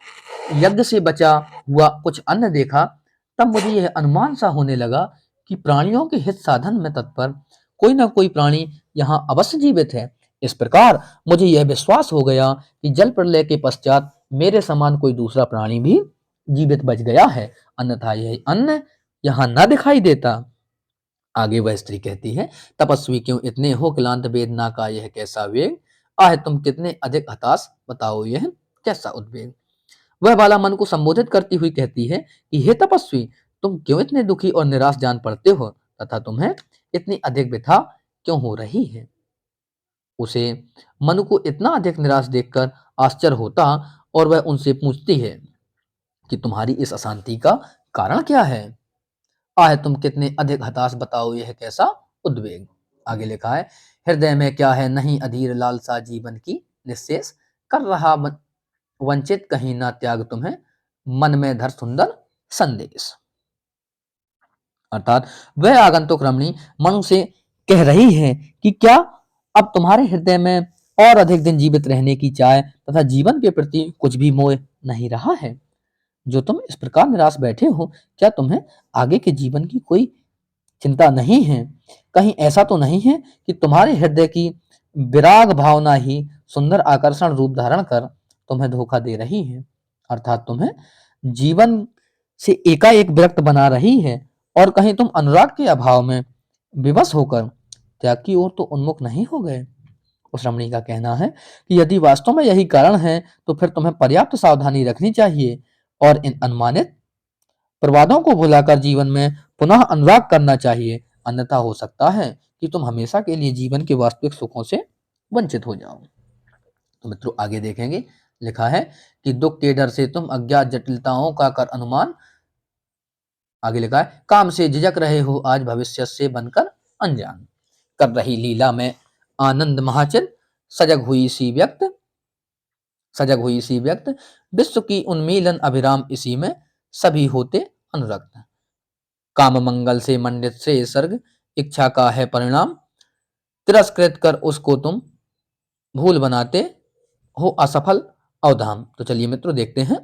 यज्ञ से बचा हुआ कुछ अन्न देखा, तब मुझे यह अनुमान सा होने लगा कि प्राणियों के हित साधन में तत्पर कोई ना कोई प्राणी यहाँ अवश्य जीवित है। इस प्रकार मुझे यह विश्वास हो गया कि जल प्रलय के पश्चात मेरे समान कोई दूसरा प्राणी भी जीवित बच गया है, अन्यथा यह अन्न यहाँ न दिखाई देता। आगे वह स्त्री कहती है, तपस्वी क्यों इतने हो क्लांत वेदना का यह कैसा वेग, आह तुम कितने अधिक हताश, बताओ यह कैसा उद्वेग। वह बाला मन को संबोधित करती हुई कहती है कि हे तपस्वी, तुम क्यों इतने दुखी और निराश जान पड़ते हो तथा तुम्हें इतनी अधिक व्यथा क्यों हो रही है। उसे मनु को इतना अधिक निराश देखकर आश्चर्य होता और वह उनसे पूछती है कि तुम्हारी इस अशांति का कारण क्या है। आह तुम कितने अधिक हताश, बताओ यह कैसा उद्वेग। आगे लिखा है, हृदय में क्या है नहीं अधीर लालसा जीवन की, निःशेष कर रहा वंचित कहीं ना त्याग तुम्हें, मन में धर सुंदर संदेश। अर्थात वह आगंतुक रमणी मनु से कह रही है कि क्या अब तुम्हारे हृदय में और अधिक दिन जीवित रहने की चाह तथा जीवन के प्रति कुछ भी मोह नहीं रहा है। जो तुम इस प्रकार निराश बैठे हो, क्या तुम्हें आगे के जीवन की कोई चिंता नहीं है? कहीं ऐसा तो नहीं है कि तुम्हारे हृदय की विराग भावना ही सुंदर आकर्षण रूप धारण कर तुम्हें धोखा दे रही है, अर्थात तुम्हें जीवन से एकाएक विरक्त बना रही है? और कहीं तुम अनुराग के अभाव में विवश होकर त्याग की ओर तो उन्मुख नहीं हो गए? उस रमणी का कहना है कि यदि वास्तव में यही कारण है, तो फिर तुम्हें पर्याप्त सावधानी रखनी चाहिए और इन अनुमानित प्रवादों को भुलाकर जीवन में पुनः अनुराग करना चाहिए, अन्यथा हो सकता है कि तुम हमेशा के लिए जीवन के वास्तविक सुखों से वंचित हो जाओ। तो मित्रों आगे देखेंगे, लिखा है कि दुख के डर से तुम अज्ञात जटिलताओं का कर अनुमान, आगे लिखा है काम से झिझक रहे हो आज भविष्य से बनकर अनजान, कर रही लीला में आनंद महाचिर, सजग हुई सी व्यक्त सजग हुई सी व्यक्त, विश्व की उन्मीलन अभिराम इसी में सभी होते अनुरक्त, काम मंगल से मंडित से सर्ग, इच्छा का है परिणाम, तिरस्कृत कर उसको तुम भूल बनाते हो असफल अवधाम। तो चलिए मित्रों देखते हैं।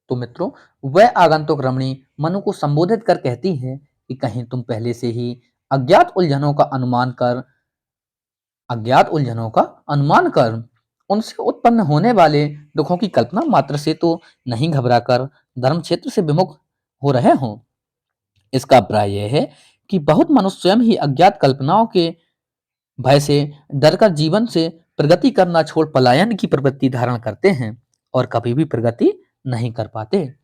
तो मित्रों वह आगंतुक रमणी मनु को संबोधित कर कहती है कि कहीं तुम पहले से ही अज्ञात उलझनों का अनुमान कर अज्ञात उलझनों का अनुमान कर उनसे उत्पन्न होने वाले दुखों की कल्पना मात्र से तो नहीं घबराकर धर्म क्षेत्र से विमुख हो रहे हों। इसका अभिप्राय यह है कि बहुत मनुष्य स्वयं ही अज्ञात कल्पनाओं के भय से डरकर जीवन से प्रगति करना छोड़ पलायन की प्रवृत्ति धारण करते हैं और कभी भी प्रगति नहीं कर पाते।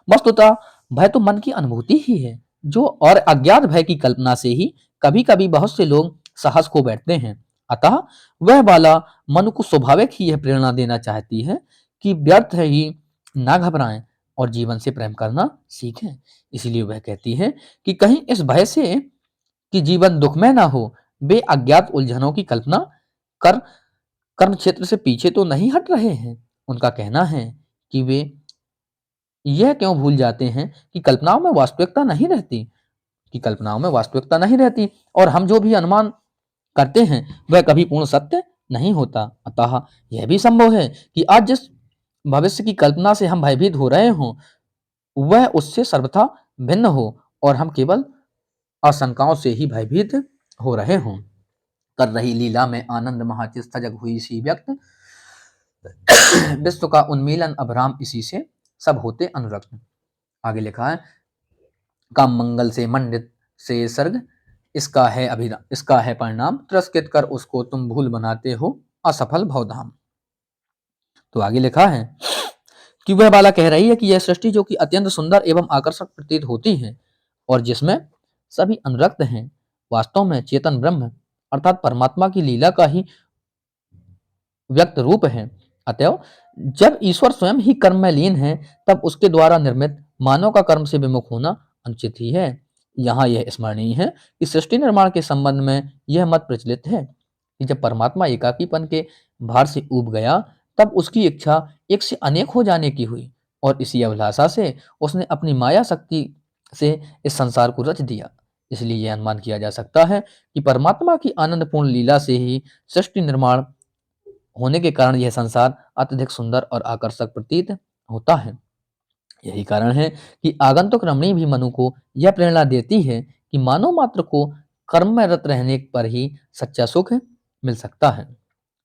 वस्तुतः भय तो मन की अनुभूति ही है, जो और अज्ञात भय की कल्पना से ही कभी कभी बहुत से लोग साहस खो बैठते हैं। अतः वह बाला मन को स्वाभाविक ही यह प्रेरणा देना चाहती है कि व्यर्थ है ही ना घबराएं और जीवन से प्रेम करना सीखें। इसीलिए वह कहती है कि कहीं इस भय से कि जीवन दुखमय ना हो, वे अज्ञात उलझनों की कल्पना कर कर्म क्षेत्र से पीछे तो नहीं हट रहे हैं। उनका कहना है कि वे यह क्यों भूल जाते हैं कि कल्पनाओं में वास्तविकता नहीं रहती और हम जो भी अनुमान करते हैं वह कभी पूर्ण सत्य नहीं होता। अतः यह भी संभव है कि आज जिस भविष्य की कल्पना से हम भयभीत हो रहे हों वह उससे सर्वथा भिन्न हो और हम केवल आशंकाओं से ही भयभीत हो रहे हों। कर रही लीला में आनंद महाचिर सजग हुई सी व्यक्त, विश्व का उन्मीलन अभराम इसी से सब होते अनुरक्त। आगे लिखा है काम मंगल से मंडित से सर्ग, इसका है परिणाम, तिरस्कृत कर उसको तुम भूल बनाते हो असफल भवधाम। तो आगे लिखा है कि वह बाला कह रही है कि यह सृष्टि जो कि अत्यंत सुंदर एवं आकर्षक प्रतीत होती है और जिसमें सभी अनुरक्त हैं, वास्तव में चेतन ब्रह्म अर्थात परमात्मा की लीला का ही व्यक्त रूप है। अतएव जब ईश्वर स्वयं ही कर्म में लीन है, तब उसके द्वारा निर्मित मानव का कर्म से विमुख होना अनुचित ही है। यहाँ यह स्मरणीय है कि सृष्टि निर्माण के संबंध में यह मत प्रचलित है कि जब परमात्मा एकाकीपन के भार से ऊब गया, तब उसकी इच्छा एक से अनेक हो जाने की हुई और इसी अभिलाषा से उसने अपनी माया शक्ति से इस संसार को रच दिया। इसलिए यह अनुमान किया जा सकता है कि परमात्मा की आनंदपूर्ण लीला से ही सृष्टि निर्माण होने के कारण यह संसार अत्यधिक सुंदर और आकर्षक प्रतीत होता है। यही कारण है कि आगंतुक रमणी भी मनु को यह प्रेरणा देती है कि मानव मात्र को कर्म में रत रहने पर ही सच्चा सुख मिल सकता है।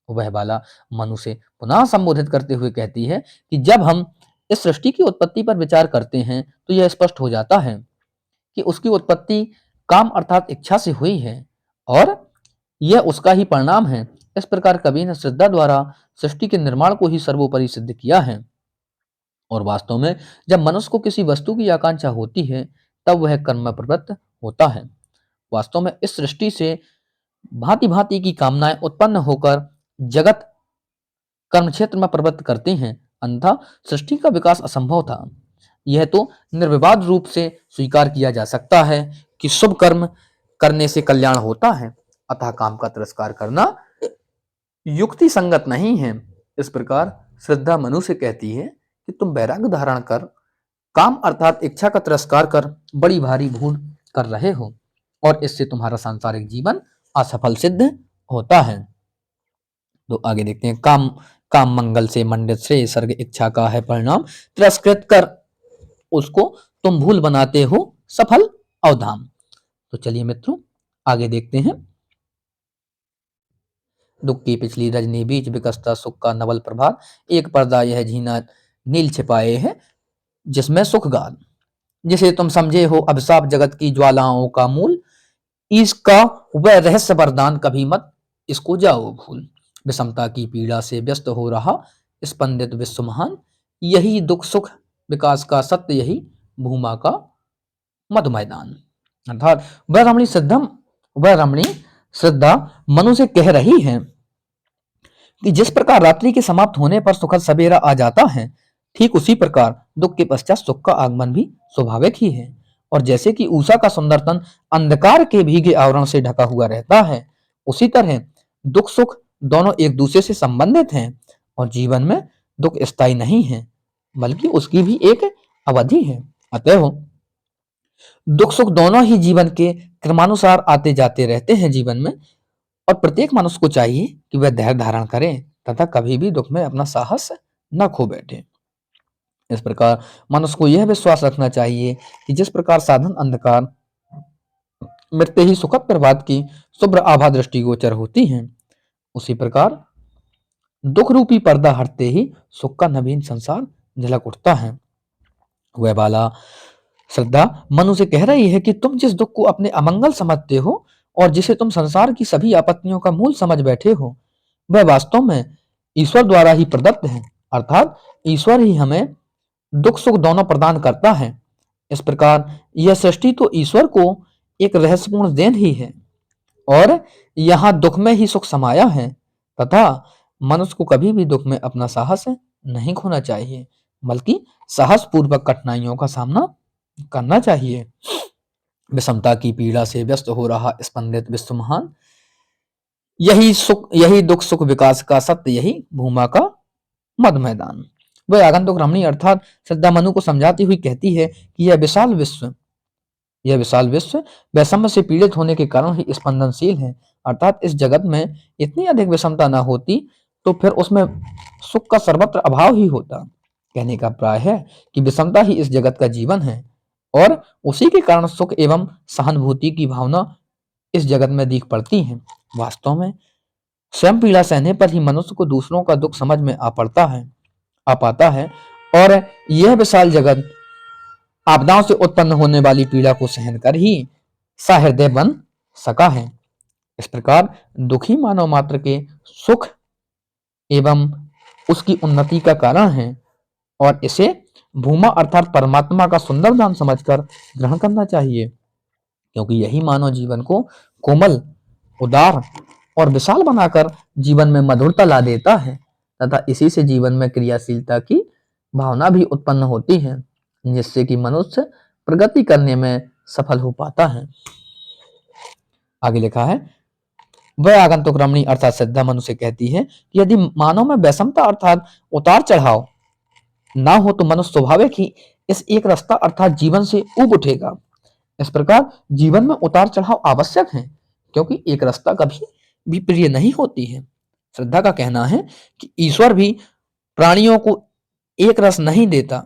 वह बाला मनु से पुनः संबोधित करते हुए कहती है कि जब हम इस सृष्टि की उत्पत्ति पर विचार करते हैं तो यह स्पष्ट हो जाता है कि उसकी उत्पत्ति काम अर्थात इच्छा से हुई है और यह उसका ही परिणाम है। इस प्रकार कवि ने श्रद्धा द्वारा सृष्टि के निर्माण को ही सर्वोपरि सिद्ध किया है और वास्तव में जब मनुष्य को किसी वस्तु की आकांक्षा होती है तब वह कर्म में प्रवृत्त होता है। वास्तव में इस सृष्टि से भांति भांति की कामनाएं उत्पन्न होकर जगत कर्म क्षेत्र में प्रवृत्त करती हैं, अन्यथा सृष्टि का विकास असंभव था। यह तो निर्विवाद रूप से स्वीकार किया जा सकता है कि शुभ कर्म करने से कल्याण होता है, अतः काम का तिरस्कार करना युक्ति संगत नहीं है। इस प्रकार श्रद्धा मनु से कहती है कि तुम वैराग्य धारण कर काम अर्थात इच्छा का तिरस्कार कर बड़ी भारी भूल कर रहे हो और इससे तुम्हारा सांसारिक जीवन असफल सिद्ध होता है। तो आगे देखते हैं, काम काम मंगल से मंडित श्रेय सर्ग इच्छा का है परिणाम, तिरस्कृत कर उसको तुम भूल बनाते हो सफल अवधाम। तो चलिए मित्रों आगे देखते हैं, दुख की पिछली रजनी बीच विकसता सुख का नवल प्रभात, एक पर्दा यह झीना नील छिपाए है जिसमें सुख गान, जिसे तुम समझे हो अभिशाप जगत की ज्वालाओं का मूल, इसका वह रहस्य वरदान कभी मत इसको जाओ भूल, विषमता की पीड़ा से व्यस्त हो रहा स्पंदित विश्व महान, यही दुख सुख विकास का सत्य, यही भूमा का मधु मैदान। अर्थात वह रमणी श्रद्धा मनु से कह रही है कि जिस प्रकार रात्रि के समाप्त होने पर सुखद सवेरा आ जाता है, ठीक उसी प्रकार दुख के पश्चात सुख का आगमन भी स्वाभाविक ही है। और जैसे कि उषा का सुंदर तन अंधकार के भीगे आवरण से ढका हुआ रहता है, उसी तरह दुख सुख दोनों एक दूसरे से संबंधित हैं और जीवन में दुख स्थायी नहीं है, बल्कि उसकी भी एक अवधि है। अतः दुख सुख दोनों ही जीवन के क्रमानुसार आते जाते रहते हैं जीवन में, और प्रत्येक मनुष्य को चाहिए कि वह धैर्य धारण करे तथा कभी भी दुख में अपना साहस न खो बैठे। इस प्रकार मनुष्य को यह विश्वास रखना चाहिए कि जिस प्रकार साधन अंधकार मिटते ही सुखद प्रभात की शुभ्र आभा दृष्टिगोचर होती है, उसी प्रकार दुख रूपी पर्दा हटते ही सुख का नवीन संसार झलक उठता है। वह बाला श्रद्धा मनु से कह रही है कि तुम जिस दुख को अपने अमंगल समझते हो और जिसे तुम संसार की सभी आपत्तियों का मूल समझ बैठे हो, वह वास्तव में ईश्वर द्वारा ही प्रदत्त है। अर्थात ईश्वर ही हमें दुख सुख दोनों प्रदान करता है। इस प्रकार यह सृष्टि तो ईश्वर को एक रहस्यपूर्ण देन ही है, और यहाँ दुख में ही सुख समाया है, तथा मनुष्य को कभी भी दुख में अपना साहस नहीं खोना चाहिए, बल्कि साहस पूर्वक कठिनाइयों का सामना करना चाहिए। विषमता की पीड़ा से व्यस्त हो रहा स्पंदित विश्व महान, यही दुख सुख विकास का सत्य, यही भूमा का मध मैदान। वह आगंतुक रमणी अर्थात श्रद्धा मनु को समझाती हुई कहती है कि यह विशाल विश्व वैषम्य से पीड़ित होने के कारण ही स्पंदनशील है। अर्थात इस जगत में इतनी अधिक विषमता न होती तो फिर उसमें सुख का सर्वत्र अभाव ही होता। कहने का प्राय है कि विषमता ही इस जगत का जीवन है, और उसी के कारण सुख एवं सहानुभूति की भावना इस जगत में दिख पड़ती है। वास्तव में स्वयं पीड़ा सहने पर ही मनुष्य को दूसरों का दुख समझ में आ पाता है, और यह विशाल जगत आपदाओं से उत्पन्न होने वाली पीड़ा को सहन कर ही सहृदय बन सका है। इस प्रकार दुखी मानव मात्र के सुख एवं उसकी उन्नति का कारण है, और इसे भूमा अर्थात परमात्मा का सुंदर दान समझकर ग्रहण करना चाहिए, क्योंकि यही मानव जीवन को कोमल, उदार और विशाल बनाकर जीवन में मधुरता ला देता है, तथा इसी से जीवन में क्रियाशीलता की भावना भी उत्पन्न होती है, जिससे कि मनुष्य प्रगति करने में सफल हो पाता है। आगे लिखा है, वह आगंतुक रमणी अर्थात श्रद्धा मनु से कहती है कि यदि मानव में वैषमता अर्थात उतार चढ़ाव ना हो तो मनुष्य स्वाभाविक ही इस एक रास्ता अर्थात जीवन से ऊब उठेगा। इस प्रकार जीवन में उतार चढ़ाव आवश्यक है, क्योंकि एक रास्ता कभी भी प्रिय नहीं होती है। श्रद्धा का कहना है कि ईश्वर भी प्राणियों को एक रस नहीं देता,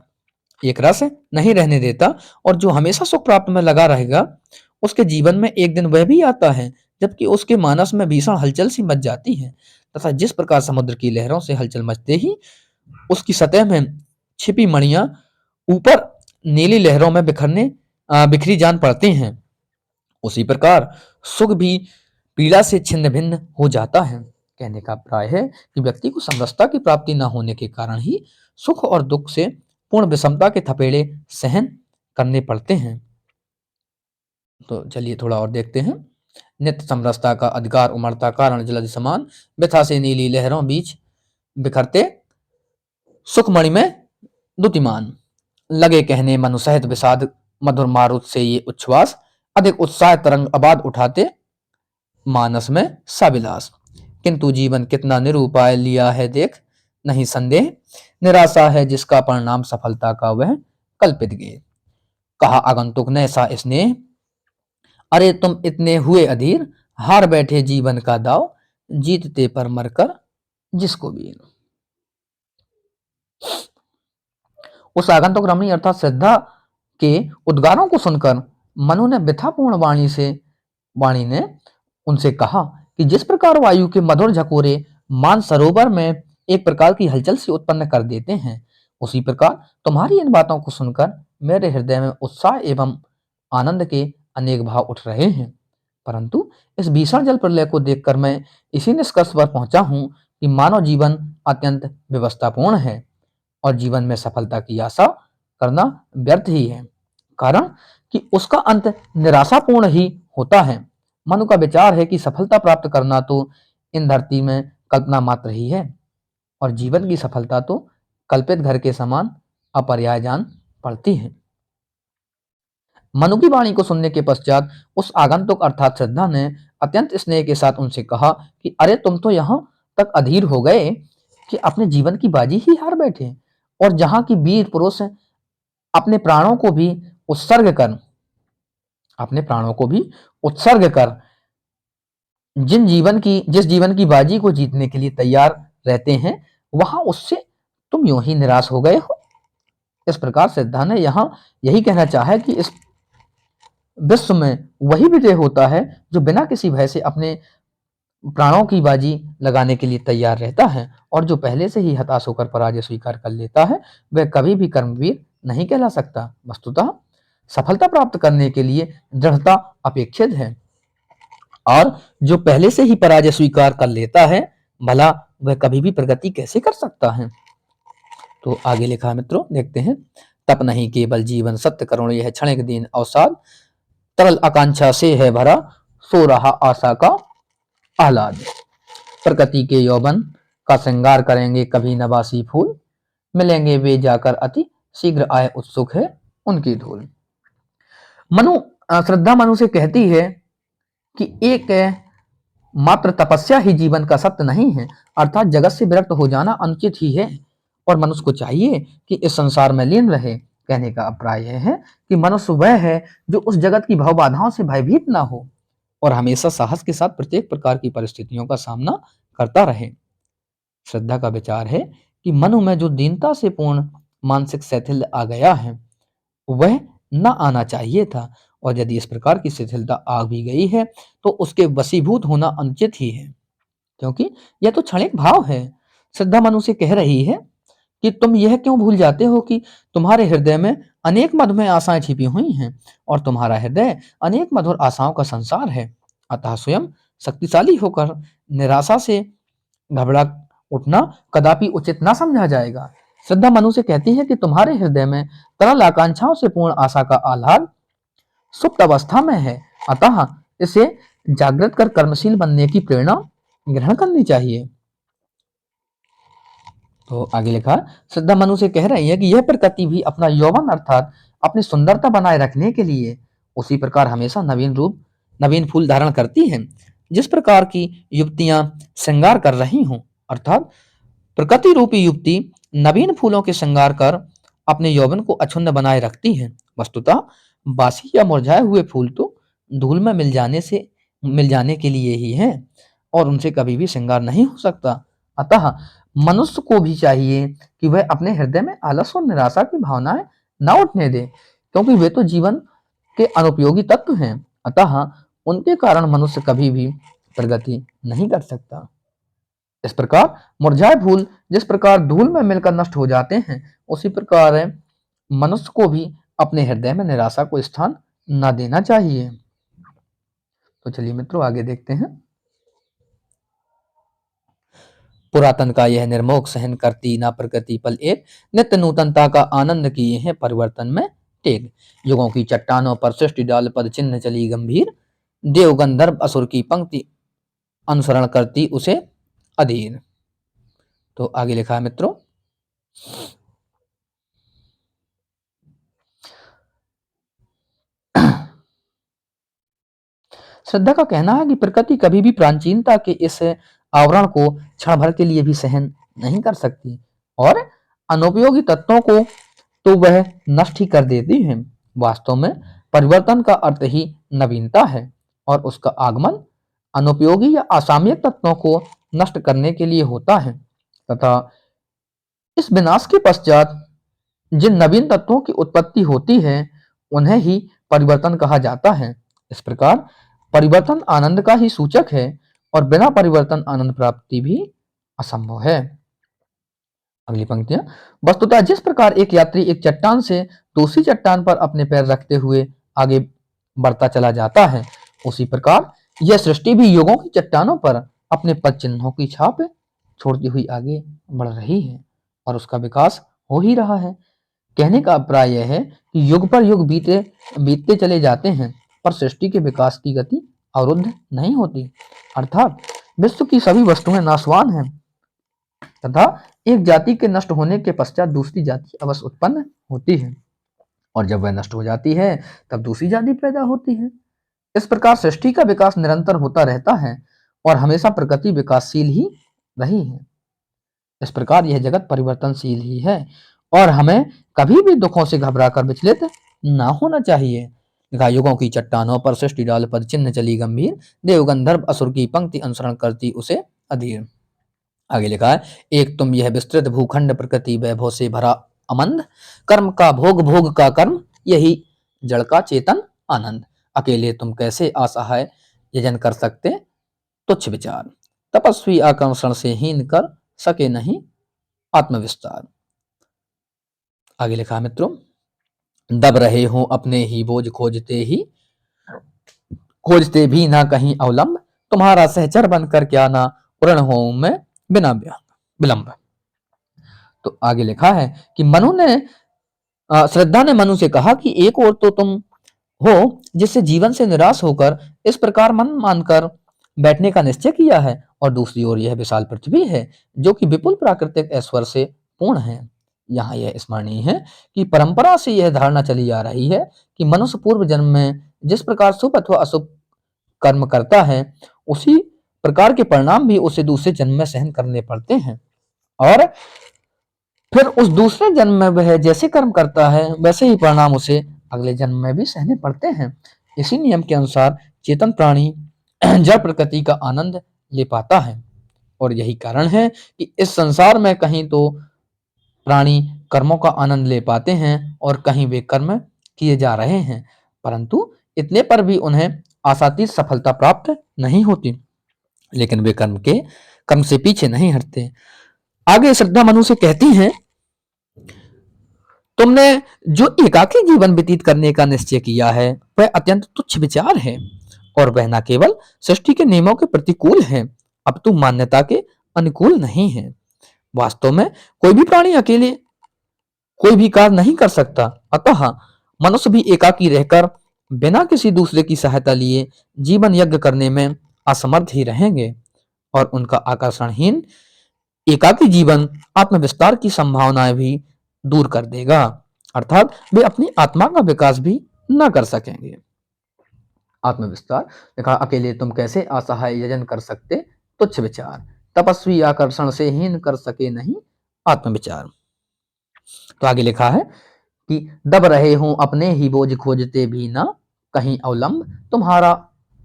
एक रस नहीं रहने देता, और जो हमेशा सुख प्राप्त में लगा रहेगा उसके जीवन में एक दिन वह भी आता है जबकि उसके मानस में भीषण हलचल सी मच जाती है, तथा जिस प्रकार समुद्र की लहरों से हलचल मचते ही उसकी सतह में छिपी मणियां ऊपर नीली लहरों में बिखरी जान पड़ती हैं, उसी प्रकार सुख भी पीड़ा से छिन्न भिन्न हो जाता है। कहने का प्राय है कि व्यक्ति को समरसता की प्राप्ति न होने के कारण ही सुख और दुख से पूर्ण विषमता के थपेड़े सहन करने पड़ते हैं। तो चलिए थोड़ा और देखते हैं। नित्य समरसता का अधिकार उमड़ता कारण जलधि समान, व्यथा से नीली लहरों बीच बिखरते सुखमणि में दुतिमान, लगे कहने मनु सहित विषाद मधुर मारुत से ये उच्छ्वास, अधिक उत्साह तरंग आबाद उठाते मानस में साविलास, किंतु जीवन कितना निरुपाय लिया है देख नहीं संदेह, निराशा है जिसका परिणाम सफलता का वह कल्पित गे। कहा आगंतुक ने सा स्नेह, अरे तुम इतने हुए अधीर, हार बैठे जीवन का दाव, जीतते पर मरकर जिसको भी। उस आगंतुक रमणी अर्थात श्रद्धा के उद्गारों को सुनकर मनु ने व्यथापूर्ण वाणी ने उनसे कहा कि जिस प्रकार वायु के मधुर झकोरे मानसरोवर में एक प्रकार की हलचल सी उत्पन्न कर देते हैं, उसी प्रकार तुम्हारी इन बातों को सुनकर मेरे हृदय में उत्साह एवं आनंद के अनेक भाव उठ रहे हैं। परंतु इस भीषण जल प्रलय को देखकर मैं इसी निष्कर्ष पर पहुंचा हूं कि मानव जीवन अत्यंत व्यवस्थापूर्ण है और जीवन में सफलता की आशा करना व्यर्थ ही है, कारण कि उसका अंत निराशापूर्ण ही होता है। मनु का विचार है कि सफलता प्राप्त करना तो इन धरती में कल्पना मात्र ही है और जीवन की सफलता तो कल्पित घर के समान अपर्याय जान पड़ती है। मनु की वाणी को सुनने के पश्चात उस आगंतुक अर्थात श्रद्धा ने अत्यंत स्नेह के साथ उनसे कहा कि अरे तुम तो यहाँ तक अधीर हो गए कि अपने जीवन की बाजी ही हार बैठे, और जहां की वीर पुरुष अपने प्राणों को भी उत्सर्ग कर अपने प्राणों को भी उत्सर्ग कर जिस जीवन की बाजी को जीतने के लिए तैयार रहते हैं, वहां उससे तुम यूं ही निराश हो गए हो। इस प्रकार श्रद्धा ने यहाँ यही कहना चाहा कि इस विश्व में वही विजय होता है जो बिना किसी भय से अपने प्राणों की बाजी लगाने के लिए तैयार रहता है, और जो पहले से ही हताश होकर पराजय स्वीकार कर लेता है वह कभी भी कर्मवीर नहीं कहला सकता। वस्तुतः सफलता प्राप्त करने के लिए दृढ़ता अपेक्षित है, और जो पहले से ही पराजय स्वीकार कर लेता है भला वह कभी भी प्रगति कैसे कर सकता है। तो आगे लिखा मित्रों, देखते हैं। तप नहीं केवल जीवन सत्य करुण, यह क्षणिक दिन अवसाद, तरल आकांक्षा से है भरा, सो रहा आशा का आह्लाद। प्रकृति के यौवन का श्रृंगार करेंगे कभी नवासी फूल, मिलेंगे वे जाकर अति शीघ्र आए उत्सुक है उनकी धूल। श्रद्धा मनु से कहती है कि एक मात्र तपस्या ही जीवन का सत्य नहीं है, अर्थात जगत से विरक्त हो जाना अनुचित ही है और मनुष्य को चाहिए कि इस संसार में लीन रहे। कहने का अभिप्राय यह है कि मनुष्य वह है जो उस जगत की भाव बाधाओं से भयभीत ना हो और हमेशा साहस के साथ प्रत्येक प्रकार की परिस्थितियों का सामना करता रहे। श्रद्धा का विचार है कि मनु में जो दीनता से पूर्ण मानसिक शैथिल्य आ गया है वह न आना चाहिए था, और यदि इस प्रकार की शिथिलता आ भी गई है तो उसके वशीभूत होना अनुचित ही है, क्योंकि यह तो क्षणिक भाव है। श्रद्धा मनु से कह रही है कि तुम यह क्यों भूल जाते हो कि तुम्हारे हृदय में अनेक मधुमय आशाएं छिपी हुई हैं और तुम्हारा हृदय अनेक मधुर आशाओं का संसार है। अतः स्वयं शक्तिशाली होकर निराशा से घबरा उठना कदापि उचित ना समझा जाएगा। श्रद्धा मनु से कहती है कि तुम्हारे हृदय में तरल आकांक्षाओं से पूर्ण आशा का आह्लाद सुप्त अवस्था में है, अतः इसे जागृत कर कर्मशील बनने की प्रेरणा ग्रहण करनी चाहिए। तो आगे लिखा, श्रद्धा मनु से कह रही है कि यह प्रकृति भी अपना यौवन अर्थात अपनी सुंदरता बनाए रखने के लिए उसी प्रकार हमेशा नवीन फूल धारण करती है जिस प्रकार की युवतियां श्रृंगार कर रही हों, अर्थात प्रकृति रूपी युवती नवीन फूलों के श्रृंगार कर अपने यौवन को अक्षुण्ण बनाए रखती है। वस्तुतः बासी या मुरझाए हुए फूल तो धूल में मिल जाने के लिए ही हैं और उनसे कभी भी श्रृंगार नहीं हो सकता। अतः मनुष्य को भी चाहिए कि वह अपने हृदय में आलस और निराशा की भावनाएं न उठने दे, क्योंकि वे तो जीवन के अनुपयोगी तत्व हैं। अतः उनके कारण मनुष्य कभी भी प्रगति नहीं कर सकता। इस प्रकार मुरझाए फूल जिस प्रकार धूल में मिलकर नष्ट हो जाते हैं, उसी प्रकार मनुष्य को भी अपने हृदय में निराशा को स्थान न देना चाहिए। तो चलिए मित्रों आगे देखते हैं। पुरातन का यह निर्मोह सहन करती ना प्रकृति पल एक, नित्य नूतनता का आनंद किए हैं परिवर्तन में टेक। युगों की चट्टानों पर सृष्टि डाल पद चिन्ह चली गंभीर, देव गंधर्व असुर की पंक्ति अनुसरण करती उसे अधीर। तो आगे लिखा है मित्रों, श्रद्धा का कहना है कि प्रकृति कभी भी प्राचीनता के इस आवरण को क्षण भर के लिए भी सहन नहीं कर सकती और अनुपयोगी तत्वों को तो वह नष्ट ही कर देती है। वास्तव में परिवर्तन का अर्थ ही नवीनता है और उसका आगमन अनुपयोगी या असामयिक तत्वों को नष्ट करने के लिए होता है तथा इस विनाश के पश्चात जिन नवीन तत्वों की उत्पत्ति होती है उन्हें ही परिवर्तन कहा जाता है। इस प्रकार परिवर्तन आनंद का ही सूचक है और बिना परिवर्तन आनंद प्राप्ति भी असंभव है। अगली पंक्तियां, वस्तुतः जिस प्रकार एक यात्री एक चट्टान से दूसरी चट्टान पर अपने पैर रखते हुए आगे बढ़ता चला जाता है, उसी प्रकार यह सृष्टि भी युगों की चट्टानों पर अपने पद चिन्हों की छाप छोड़ती हुई आगे बढ़ रही है और उसका विकास हो ही रहा है। कहने का अभिप्राय यह है कि युग पर युग बीतते चले जाते हैं पर सृष्टि के विकास की गति अवरुद्ध नहीं होती, अर्थात विश्व की सभी वस्तुएं नाशवान हैं तथा एक जाति के नष्ट होने के पश्चात दूसरी जाति अवश्य उत्पन्न होती है और जब वह नष्ट हो जाती है तब दूसरी जाति पैदा होती है। इस प्रकार सृष्टि का विकास निरंतर होता रहता है और हमेशा प्रकृति विकासशील ही रही है। इस प्रकार यह जगत परिवर्तनशील ही है और हमें कभी भी दुखों से घबराकर विचलित ना होना चाहिए। लिखा, युगों की चट्टानों पर सृष्टि डाल पद चिन्ह चली गंभीर, देव गंधर्व असुर की पंक्ति अनुसरण करती उसे अधीर। आगे लिखा है, एक तुम यह विस्तृत भूखंड प्रकृति वैभव से भरा अमंद, कर्म का भोग भोग का कर्म, यही जड़ का चेतन आनंद। अकेले तुम कैसे असहाय यजन कर सकते तुच्छ विचार, तपस्वी आकर्षण से हीन कर सके नहीं आत्मविस्तार। आगे लिखा है मित्रों, दब रहे हो अपने ही बोझ खोजते भी ना कहीं अवलंब, तुम्हारा सहचर बनकर क्या ना उड़न हो मैं बिना विलंब। तो आगे लिखा है कि श्रद्धा ने मनु से कहा कि एक और तो तुम हो जिससे जीवन से निराश होकर इस प्रकार मन मानकर बैठने का निश्चय किया है, और दूसरी ओर यह विशाल पृथ्वी है जो कि विपुल प्राकृतिक ऐश्वर्य से पूर्ण है। यहाँ यह स्मरणीय है कि परंपरा से यह धारणा चली आ रही है कि मनुष्य पूर्व जन्म में जिस प्रकार शुभ अथवा अशुभ कर्म करता है उसी प्रकार के परिणाम भी उसे दूसरे जन्म में सहन करने पड़ते हैं और फिर उस दूसरे जन्म में वह जैसे कर्म करता है वैसे ही परिणाम उसे अगले जन्म में भी सहने पड़ते हैं। इसी नियम के अनुसार चेतन प्राणी जड़ प्रकृति का आनंद ले पाता है और यही कारण है कि इस संसार में कहीं तो प्राणी कर्मों का आनंद ले पाते हैं और कहीं वे कर्म किए जा रहे हैं, परंतु इतने पर भी उन्हें आशातीत सफलता प्राप्त नहीं होती, लेकिन वे कर्म से पीछे नहीं हटते। आगे श्रद्धा मनु से कहती हैं, तुमने जो एकाकी जीवन व्यतीत करने का निश्चय किया है वह अत्यंत तुच्छ विचार है और वह न केवल सृष्टि के नियमों के प्रतिकूल है अपितु मान्यता के अनुकूल नहीं है। वास्तव में कोई भी प्राणी अकेले कोई भी कार्य नहीं कर सकता, अतः मनुष्य भी एकाकी रहकर बिना किसी दूसरे की सहायता लिए जीवन यज्ञ करने में असमर्थ ही रहेंगे और उनका आकर्षणहीन एकाकी जीवन आत्मविस्तार की संभावनाएं भी दूर कर देगा, अर्थात वे अपनी आत्मा का विकास भी न कर सकेंगे। आत्मविस्तार देखा, अकेले तुम कैसे असहाय यजन कर सकते तुच्छ विचार, तपस्वी आकर्षण से हीन कर सके नहीं आत्मविचार। तो आगे लिखा है कि दब रहे हूं अपने ही बोझ खोजते भी ना कहीं अवलंब, तुम्हारा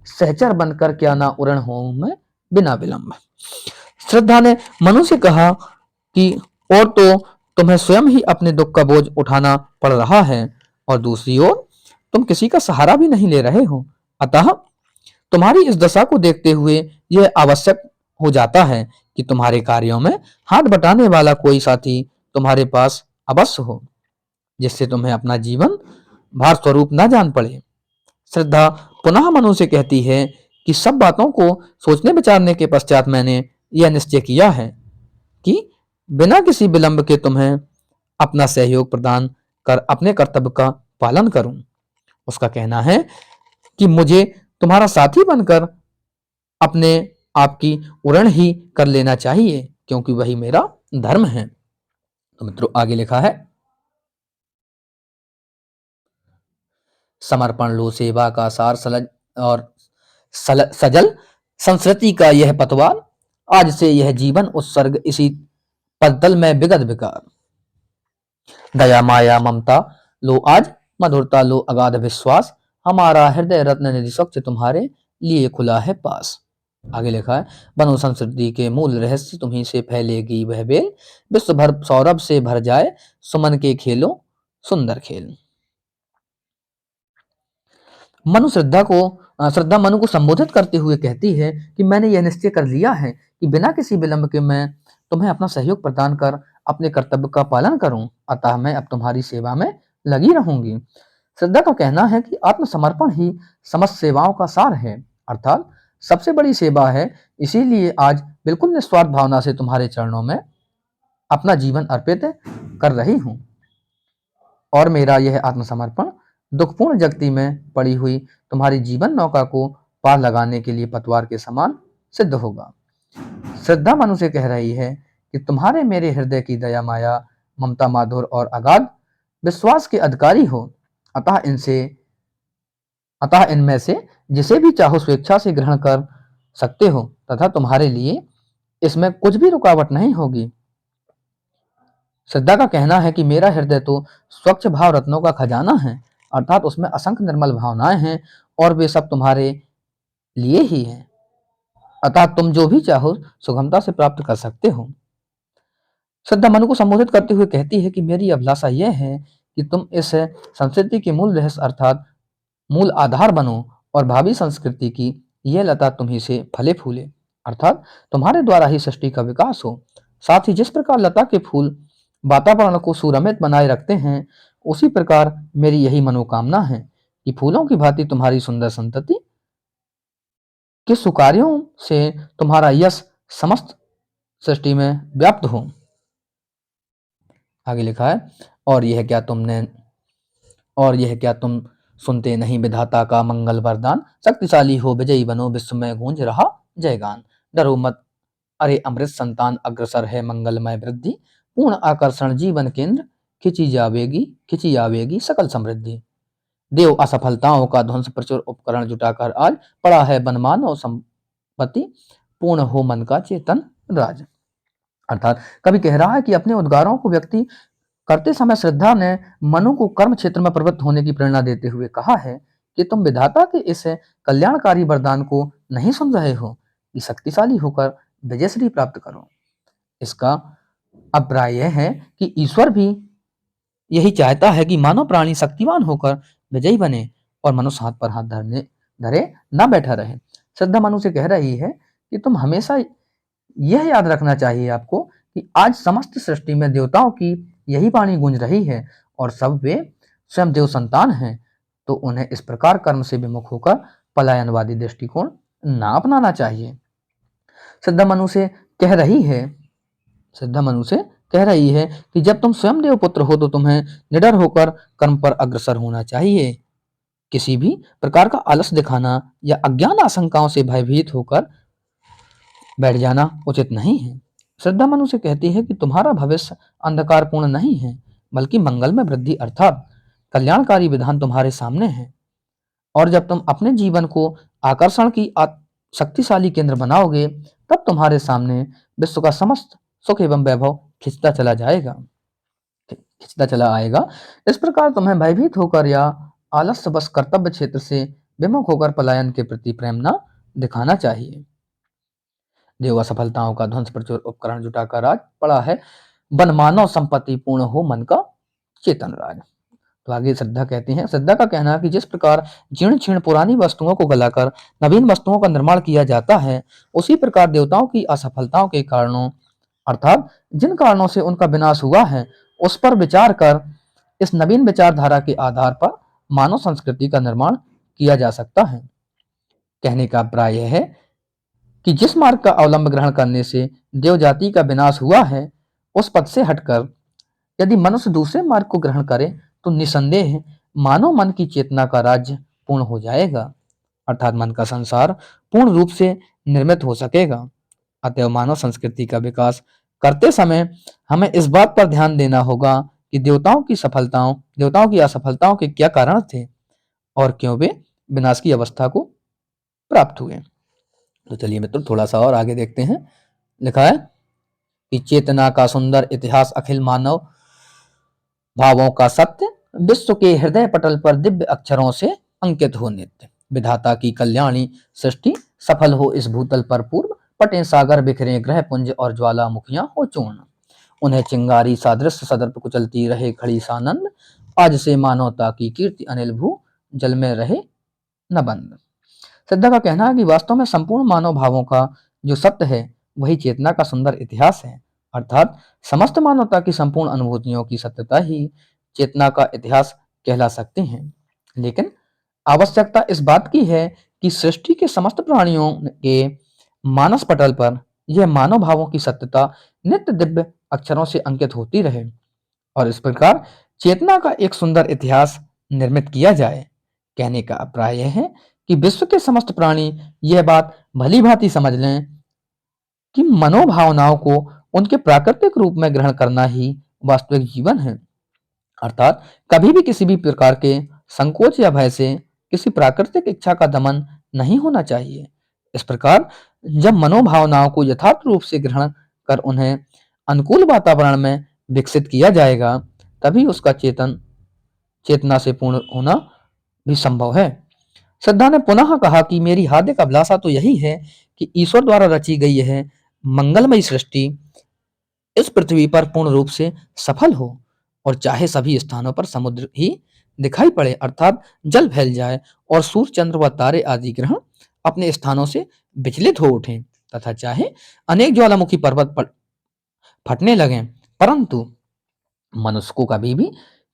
सहचर बनकर क्या ना उड़न हो मैं बिना विलंब। श्रद्धा ने मनु से कहा कि और तो तुम्हें स्वयं ही अपने दुख का बोझ उठाना पड़ रहा है और दूसरी ओर तुम किसी का सहारा भी नहीं ले रहे हो, अतः तुम्हारी इस दशा को देखते हुए यह आवश्यक हो जाता है कि तुम्हारे कार्यों में हाथ बटाने वाला कोई साथी तुम्हारे पास अवश्य हो जिससे तुम्हें अपना जीवन भार स्वरूप न जान पड़े। श्रद्धा पुनः मनु से कहती है कि सब बातों को सोचने विचारने के पश्चात मैंने यह निश्चय किया है कि बिना किसी विलंब के तुम्हें अपना सहयोग प्रदान कर अपने कर्तव्य का पालन करूं। उसका कहना है कि मुझे तुम्हारा साथी बनकर अपने आप की उड़न ही कर लेना चाहिए क्योंकि वही मेरा धर्म है। तो मित्रों आगे लिखा है, समर्पण लो सेवा का सार सजल संस्कृति का यह पतवार, आज से यह जीवन उत्सर्ग इसी पदतल में विगत विकार, दया माया ममता लो आज मधुरता लो अगाध विश्वास, हमारा हृदय रत्न निधि स्वच्छ तुम्हारे लिए खुला है पास। आगे लिखा है, मनु संस्कृति के मूल रहस्य तुम्हीं से फैलेगी वह बेल, विश्व भर सौरभ से भर जाए, सुमन के खेलो सुंदर खेल। मनु श्रद्धा मनु को संबोधित करते हुए कहती है कि मैंने यह निश्चय कर लिया है कि बिना किसी विलंब के मैं तुम्हें अपना सहयोग प्रदान कर अपने कर्तव्य का पालन करूं, अतः मैं अब तुम्हारी सेवा में लगी रहूंगी। श्रद्धा का कहना है कि आत्मसमर्पण ही समस्त सेवाओं का सार है, अर्थात सबसे बड़ी सेवा है। इसीलिए आज बिल्कुल निस्वार्थ भावना से तुम्हारे चरणों में अपना जीवन अर्पित कर रही हूँ, और मेरा यह आत्मसमर्पण दुखपूर्ण जगती में पड़ी हुई तुम्हारी जीवन नौका को पार लगाने के लिए पतवार के समान सिद्ध होगा। श्रद्धा मनु से कह रही है कि तुम्हारे मेरे हृदय की दया माया ममता माधुर और अगाध विश्वास के अधिकारी हो, अतः इनमें से जिसे भी चाहो स्वेच्छा से ग्रहण कर सकते हो, तथा तुम्हारे लिए इसमें कुछ भी रुकावट नहीं होगी। श्रद्धा का कहना है कि मेरा हृदय तो स्वच्छ भाव रत्नों का खजाना है, अर्थात उसमें असंख्य निर्मल भावनाएं हैं और वे सब तुम्हारे लिए ही हैं, अतः तुम जो भी चाहो सुगमता से प्राप्त कर सकते हो। श्रद्धा मनु को संबोधित करते हुए कहती है कि मेरी अभिलाषा यह है कि तुम इस संस्कृति के मूल रहस्य अर्थात मूल आधार बनो और भावी संस्कृति की यह लता तुम्ही से फले फूले, अर्थात तुम्हारे द्वारा ही सृष्टि का विकास हो। साथ ही जिस प्रकार लता के फूल वातावरण को सुरमित बनाए रखते हैं, उसी प्रकार मेरी यही मनोकामना है कि फूलों की भांति तुम्हारी सुंदर संतति के सुकार्यों से तुम्हारा यश समस्त सृष्टि में व्याप्त हो। आगे लिखा है, और यह क्या तुम सुनते नहीं विधाता का मंगल वरदान, शक्तिशाली हो विजयी बनो विश्व में गूंज रहा जयगान। डरो मत अरे अमृत संतान, अग्रसर है मंगलमय वृद्धि, पूर्ण आकर्षण जीवन केंद्र, खिंची आवेगी सकल समृद्धि। देव असफलताओं का ध्वंस प्रचुर उपकरण जुटाकर आज, पड़ा है बनमान और संपत्ति, पूर्ण हो मन का चेतन राज। अर्थात कवि कह रहा है कि अपने उद्गारों को व्यक्ति करते समय श्रद्धा ने मनु को कर्म क्षेत्र में प्रवृत्त होने की प्रेरणा देते हुए कहा है कि तुम विधाता के इस कल्याणकारी वरदान को नहीं सुन रहे हो कि शक्तिशाली होकर विजयश्री प्राप्त करो। इसका अभिप्राय यह है कि ईश्वर भी यही चाहता है कि मानव प्राणी शक्तिवान होकर विजयी बने और मनुष्य हाथ पर हाथ धरे न बैठा रहे। श्रद्धा मनु से कह रही है कि तुम हमेशा यह याद रखना चाहिए आपको कि आज समस्त सृष्टि में देवताओं की यही वाणी गूंज रही है और सब वे स्वयं देव संतान हैं, तो उन्हें इस प्रकार कर्म से विमुख होकर पलायनवादी दृष्टिकोण ना अपनाना चाहिए। श्रद्धा मनु से कह रही है कि जब तुम स्वयं देव पुत्र हो तो तुम्हें निडर होकर कर्म पर अग्रसर होना चाहिए। किसी भी प्रकार का आलस दिखाना या अज्ञान आशंकाओं से भयभीत होकर बैठ जाना उचित नहीं है। श्रद्धा मनु से कहती है कि तुम्हारा भविष्य अंधकारपूर्ण नहीं है, बल्कि मंगल में वृद्धि अर्थात कल्याणकारी विधान तुम्हारे सामने है। और जब तुम अपने जीवन को आकर्षण की शक्तिशाली केंद्र बनाओगे, तब तुम्हारे सामने विश्व का समस्त सुख एवं वैभव खिंचता चला आएगा। इस प्रकार तुम्हें भयभीत होकर या आलस्य बस कर्तव्य क्षेत्र से विमुख होकर पलायन के प्रति प्रेम न दिखाना चाहिए। देव असफलताओं का ध्वंस प्रचुर उपकरण जुटाकर आज, पड़ा है बन मानव संपत्ति, पूर्ण हो मन का चेतन राज। तो आगे श्रद्धा कहती हैं, श्रद्धा का कहना है कि जिस प्रकार जीर्ण क्षीण पुरानी वस्तुओं को गलाकर नवीन वस्तुओं का निर्माण किया जाता है, उसी प्रकार देवताओं की असफलताओं के कारणों अर्थात जिन कारणों से उनका विनाश हुआ है, उस पर विचार कर इस नवीन विचारधारा के आधार पर मानव संस्कृति का निर्माण किया जा सकता है। कहने का अभिप्राय यह है कि जिस मार्ग का अवलंब ग्रहण करने से देव जाति का विनाश हुआ है, उस पथ से हटकर यदि मनुष्य दूसरे मार्ग को ग्रहण करे तो निसंदेह मानव मन की चेतना का राज्य पूर्ण हो जाएगा, अर्थात मन का संसार पूर्ण रूप से निर्मित हो सकेगा। अतएव मानव संस्कृति का विकास करते समय हमें इस बात पर ध्यान देना होगा कि देवताओं की असफलताओं के क्या कारण थे और क्यों वे विनाश की अवस्था को प्राप्त हुए। तो चलिए मित्रों, थोड़ा सा और आगे देखते हैं। लिखा है कि चेतना का सुंदर इतिहास, अखिल मानव भावों का सत्य, विश्व के हृदय पटल पर दिव्य अक्षरों से अंकित हो नित्य। विधाता की कल्याणी सृष्टि सफल हो इस भूतल पर पूर्व, पटे सागर बिखरे ग्रह पुंज और ज्वालामुखियां हो चूर्ण। उन्हें चिंगारी सादृश्य सदर्प कुचलती रहे खड़ी सानंद, आज से मानवता की कीर्ति अनिल भू जल में रहे न बंद। श्रद्धा का कहना है कि वास्तव में संपूर्ण मानव भावों का जो सत्य है वही चेतना का सुंदर इतिहास है, अर्थात समस्त मानवता की संपूर्ण अनुभूतियों की सत्यता ही चेतना का इतिहास कहला सकते हैं। लेकिन आवश्यकता इस बात की है कि सृष्टि के समस्त प्राणियों के मानस पटल पर यह मानव भावों की सत्यता नित्य दिव्य अक्षरों से अंकित होती रहे और इस प्रकार चेतना का एक सुंदर इतिहास निर्मित किया जाए। कहने का अभिप्राय यह है कि विश्व के समस्त प्राणी यह बात भली भांति समझ लें कि मनोभावनाओं को उनके प्राकृतिक रूप में ग्रहण करना ही वास्तविक जीवन है, अर्थात कभी भी किसी भी प्रकार के संकोच या भय से किसी प्राकृतिक इच्छा का दमन नहीं होना चाहिए। इस प्रकार जब मनोभावनाओं को यथार्थ रूप से ग्रहण कर उन्हें अनुकूल वातावरण में विकसित किया जाएगा, तभी उसका चेतना से पूर्ण होना भी संभव है। श्रद्धा ने पुनः कहा कि मेरी हार्दिक अभिलाषा तो यही है कि ईश्वर द्वारा रची गई यह मंगलमयी सृष्टि इस पृथ्वी पर पूर्ण रूप से सफल हो और चाहे सभी स्थानों पर समुद्र ही दिखाई पड़े, अर्थात जल फैल जाए और सूर्य चंद्र व तारे आदि ग्रह अपने स्थानों से विचलित हो उठें तथा चाहे अनेक ज्वालामुखी पर्वत पर फटने लगें, परंतु मनुष्य को कभी भी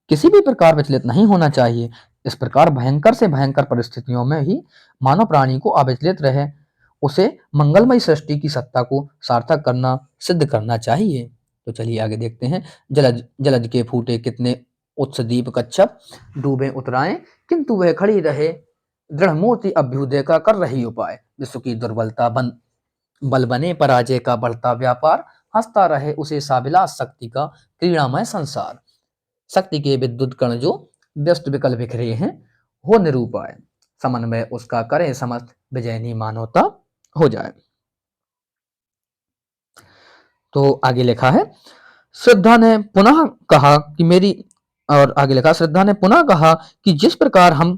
किसी भी प्रकार विचलित नहीं होना चाहिए। इस प्रकार भयंकर से भयंकर परिस्थितियों में ही मानव प्राणी को अविचलित रहे उसे मंगलमय सृष्टि की सत्ता को सार्थक करना सिद्ध करना चाहिए। तो चलिए आगे देखते हैं। जलज जलज के फूटे कितने उत्सदीप कच्छप, डूबे उतराएं किंतु वह खड़ी रहे, दृढ़ मूर्ति अभ्युदय का कर रही उपाय। विश्व की दुर्बलता बल बने पराजय का बढ़ता व्यापार, हंसता रहे उसे साबिलास शक्ति का क्रीड़ामय संसार। शक्ति के विद्युत कण जो व्यस्त विकल बिखरे हैं, हो निरूपाय, समन्वय उसका करे समस्त, विजयनी मानवता हो जाए। तो आगे लिखा है श्रद्धा ने पुनः कहा कि मेरी और आगे लिखा श्रद्धा ने पुनः कहा कि जिस प्रकार हम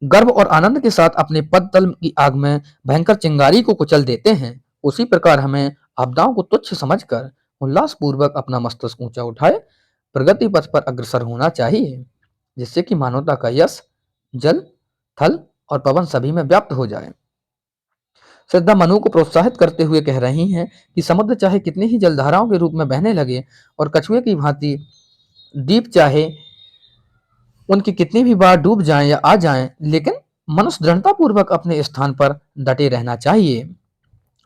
गर्व और आनंद के साथ अपने पद तल की आग में भयंकर चिंगारी को कुचल देते हैं, उसी प्रकार हमें आपदाओं को तुच्छ समझकर उल्लास पूर्वक अपना मस्तक ऊंचा उठाए प्रगति पथ पर अग्रसर होना चाहिए, जिससे कि मानवता का यश जल, थल और पवन सभी में व्याप्त हो जाए। श्रद्धा मनु को प्रोत्साहित करते हुए कह रही हैं कि समुद्र चाहे कितनी ही जलधाराओं के रूप में बहने लगे और कछुए की भांति दीप चाहे उनकी कितनी भी बार डूब जाएं या आ जाएं, लेकिन मनुष्य दृढ़ता पूर्वक अपने स्थान पर डटे रहना चाहिए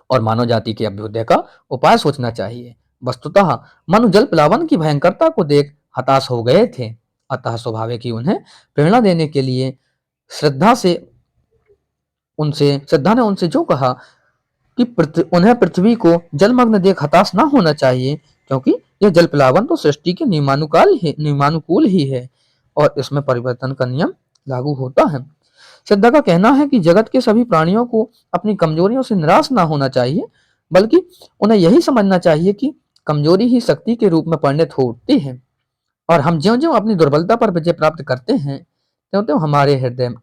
और मानव जाति के अभ्युदय का उपाय सोचना चाहिए। वस्तुतः मनु जल प्लावन की भयंकरता को देख हताश हो गए थे, अतः स्वाभाविक ही उन्हें प्रेरणा देने के लिए श्रद्धा ने उनसे जो कहा कि उन्हें पृथ्वी को जलमग्न देख हताश न होना चाहिए, क्योंकि यह जल प्लावन तो सृष्टि के नियमानुकूल ही है और इसमें परिवर्तन का नियम लागू होता है। श्रद्धा का कहना है कि जगत के सभी प्राणियों को अपनी कमजोरियों से निराश ना होना चाहिए, बल्कि उन्हें यही समझना चाहिए कि कमजोरी ही शक्ति के रूप में परिणत हो उठती है और हम ज्यों-ज्यों अपनी दुर्बलता पर विजय प्राप्त करते हैं, त्यों-त्यों हमारे हृदय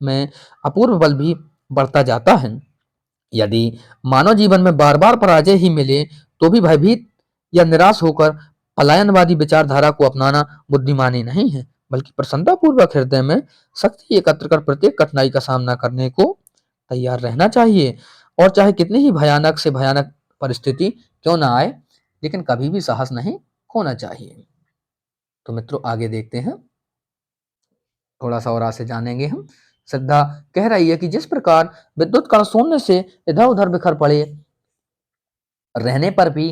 में अपूर्व बल भी बढ़ता जाता है। यदि मानव जीवन में बार-बार पराजय ही मिले, तो भी भयभीत या निराश होकर पलायनवादी विचारधारा को अपनाना बुद्धिमानी नहीं है, बल्कि प्रसन्नतापूर्वक हृदय में शक्ति एकत्र कर प्रत्येक कठिनाई का सामना करने को तैयार रहना चाहिए और चाहे कितनी ही भयानक से भयानक परिस्थिति क्यों ना आए, लेकिन कभी भी साहस नहीं खोना चाहिए। तो मित्रों आगे देखते हैं, थोड़ा सा और आगे जानेंगे हम। श्रद्धा कह रही है कि जिस प्रकार विद्युत कण शून्य से इधर उधर बिखर पड़े रहने पर भी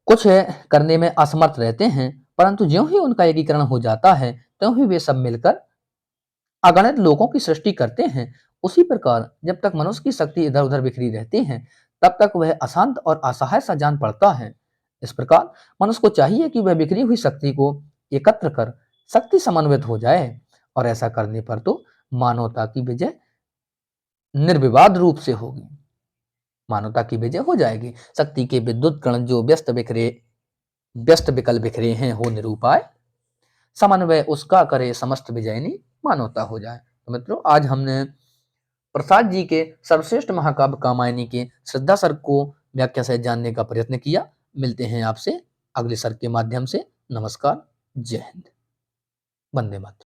कुछ करने में असमर्थ रहते हैं, परंतु ज्यों ही उनका एकीकरण हो जाता है, त्यों ही वे सब मिलकर अगणित लोगों की सृष्टि करते हैं। उसी प्रकार जब तक मनुष्य की शक्ति इधर उधर बिखरी रहती है, तब तक वह अशांत और असहाय सा जान पड़ता है। इस प्रकार मनुष्य को चाहिए कि वह बिखरी हुई शक्ति को एकत्र कर शक्ति समन्वित हो जाए और ऐसा करने पर तो मानवता की विजय निर्विवाद रूप से होगी। मानवता की विजय हो जाएगी। शक्ति के विद्युत कण जो व्यस्त विकल बिखरे हैं, हो निरूपाय, समन्वय उसका करे समस्त विजयनी मानवता हो जाए। तो मित्रों, आज हमने प्रसाद जी के सर्वश्रेष्ठ महाकाव्य कामायनी के श्रद्धा सर्ग को व्याख्या सहित जानने का प्रयत्न किया। मिलते हैं आपसे अगले सर्ग के माध्यम से। नमस्कार, जय हिंद, वंदे मातरम।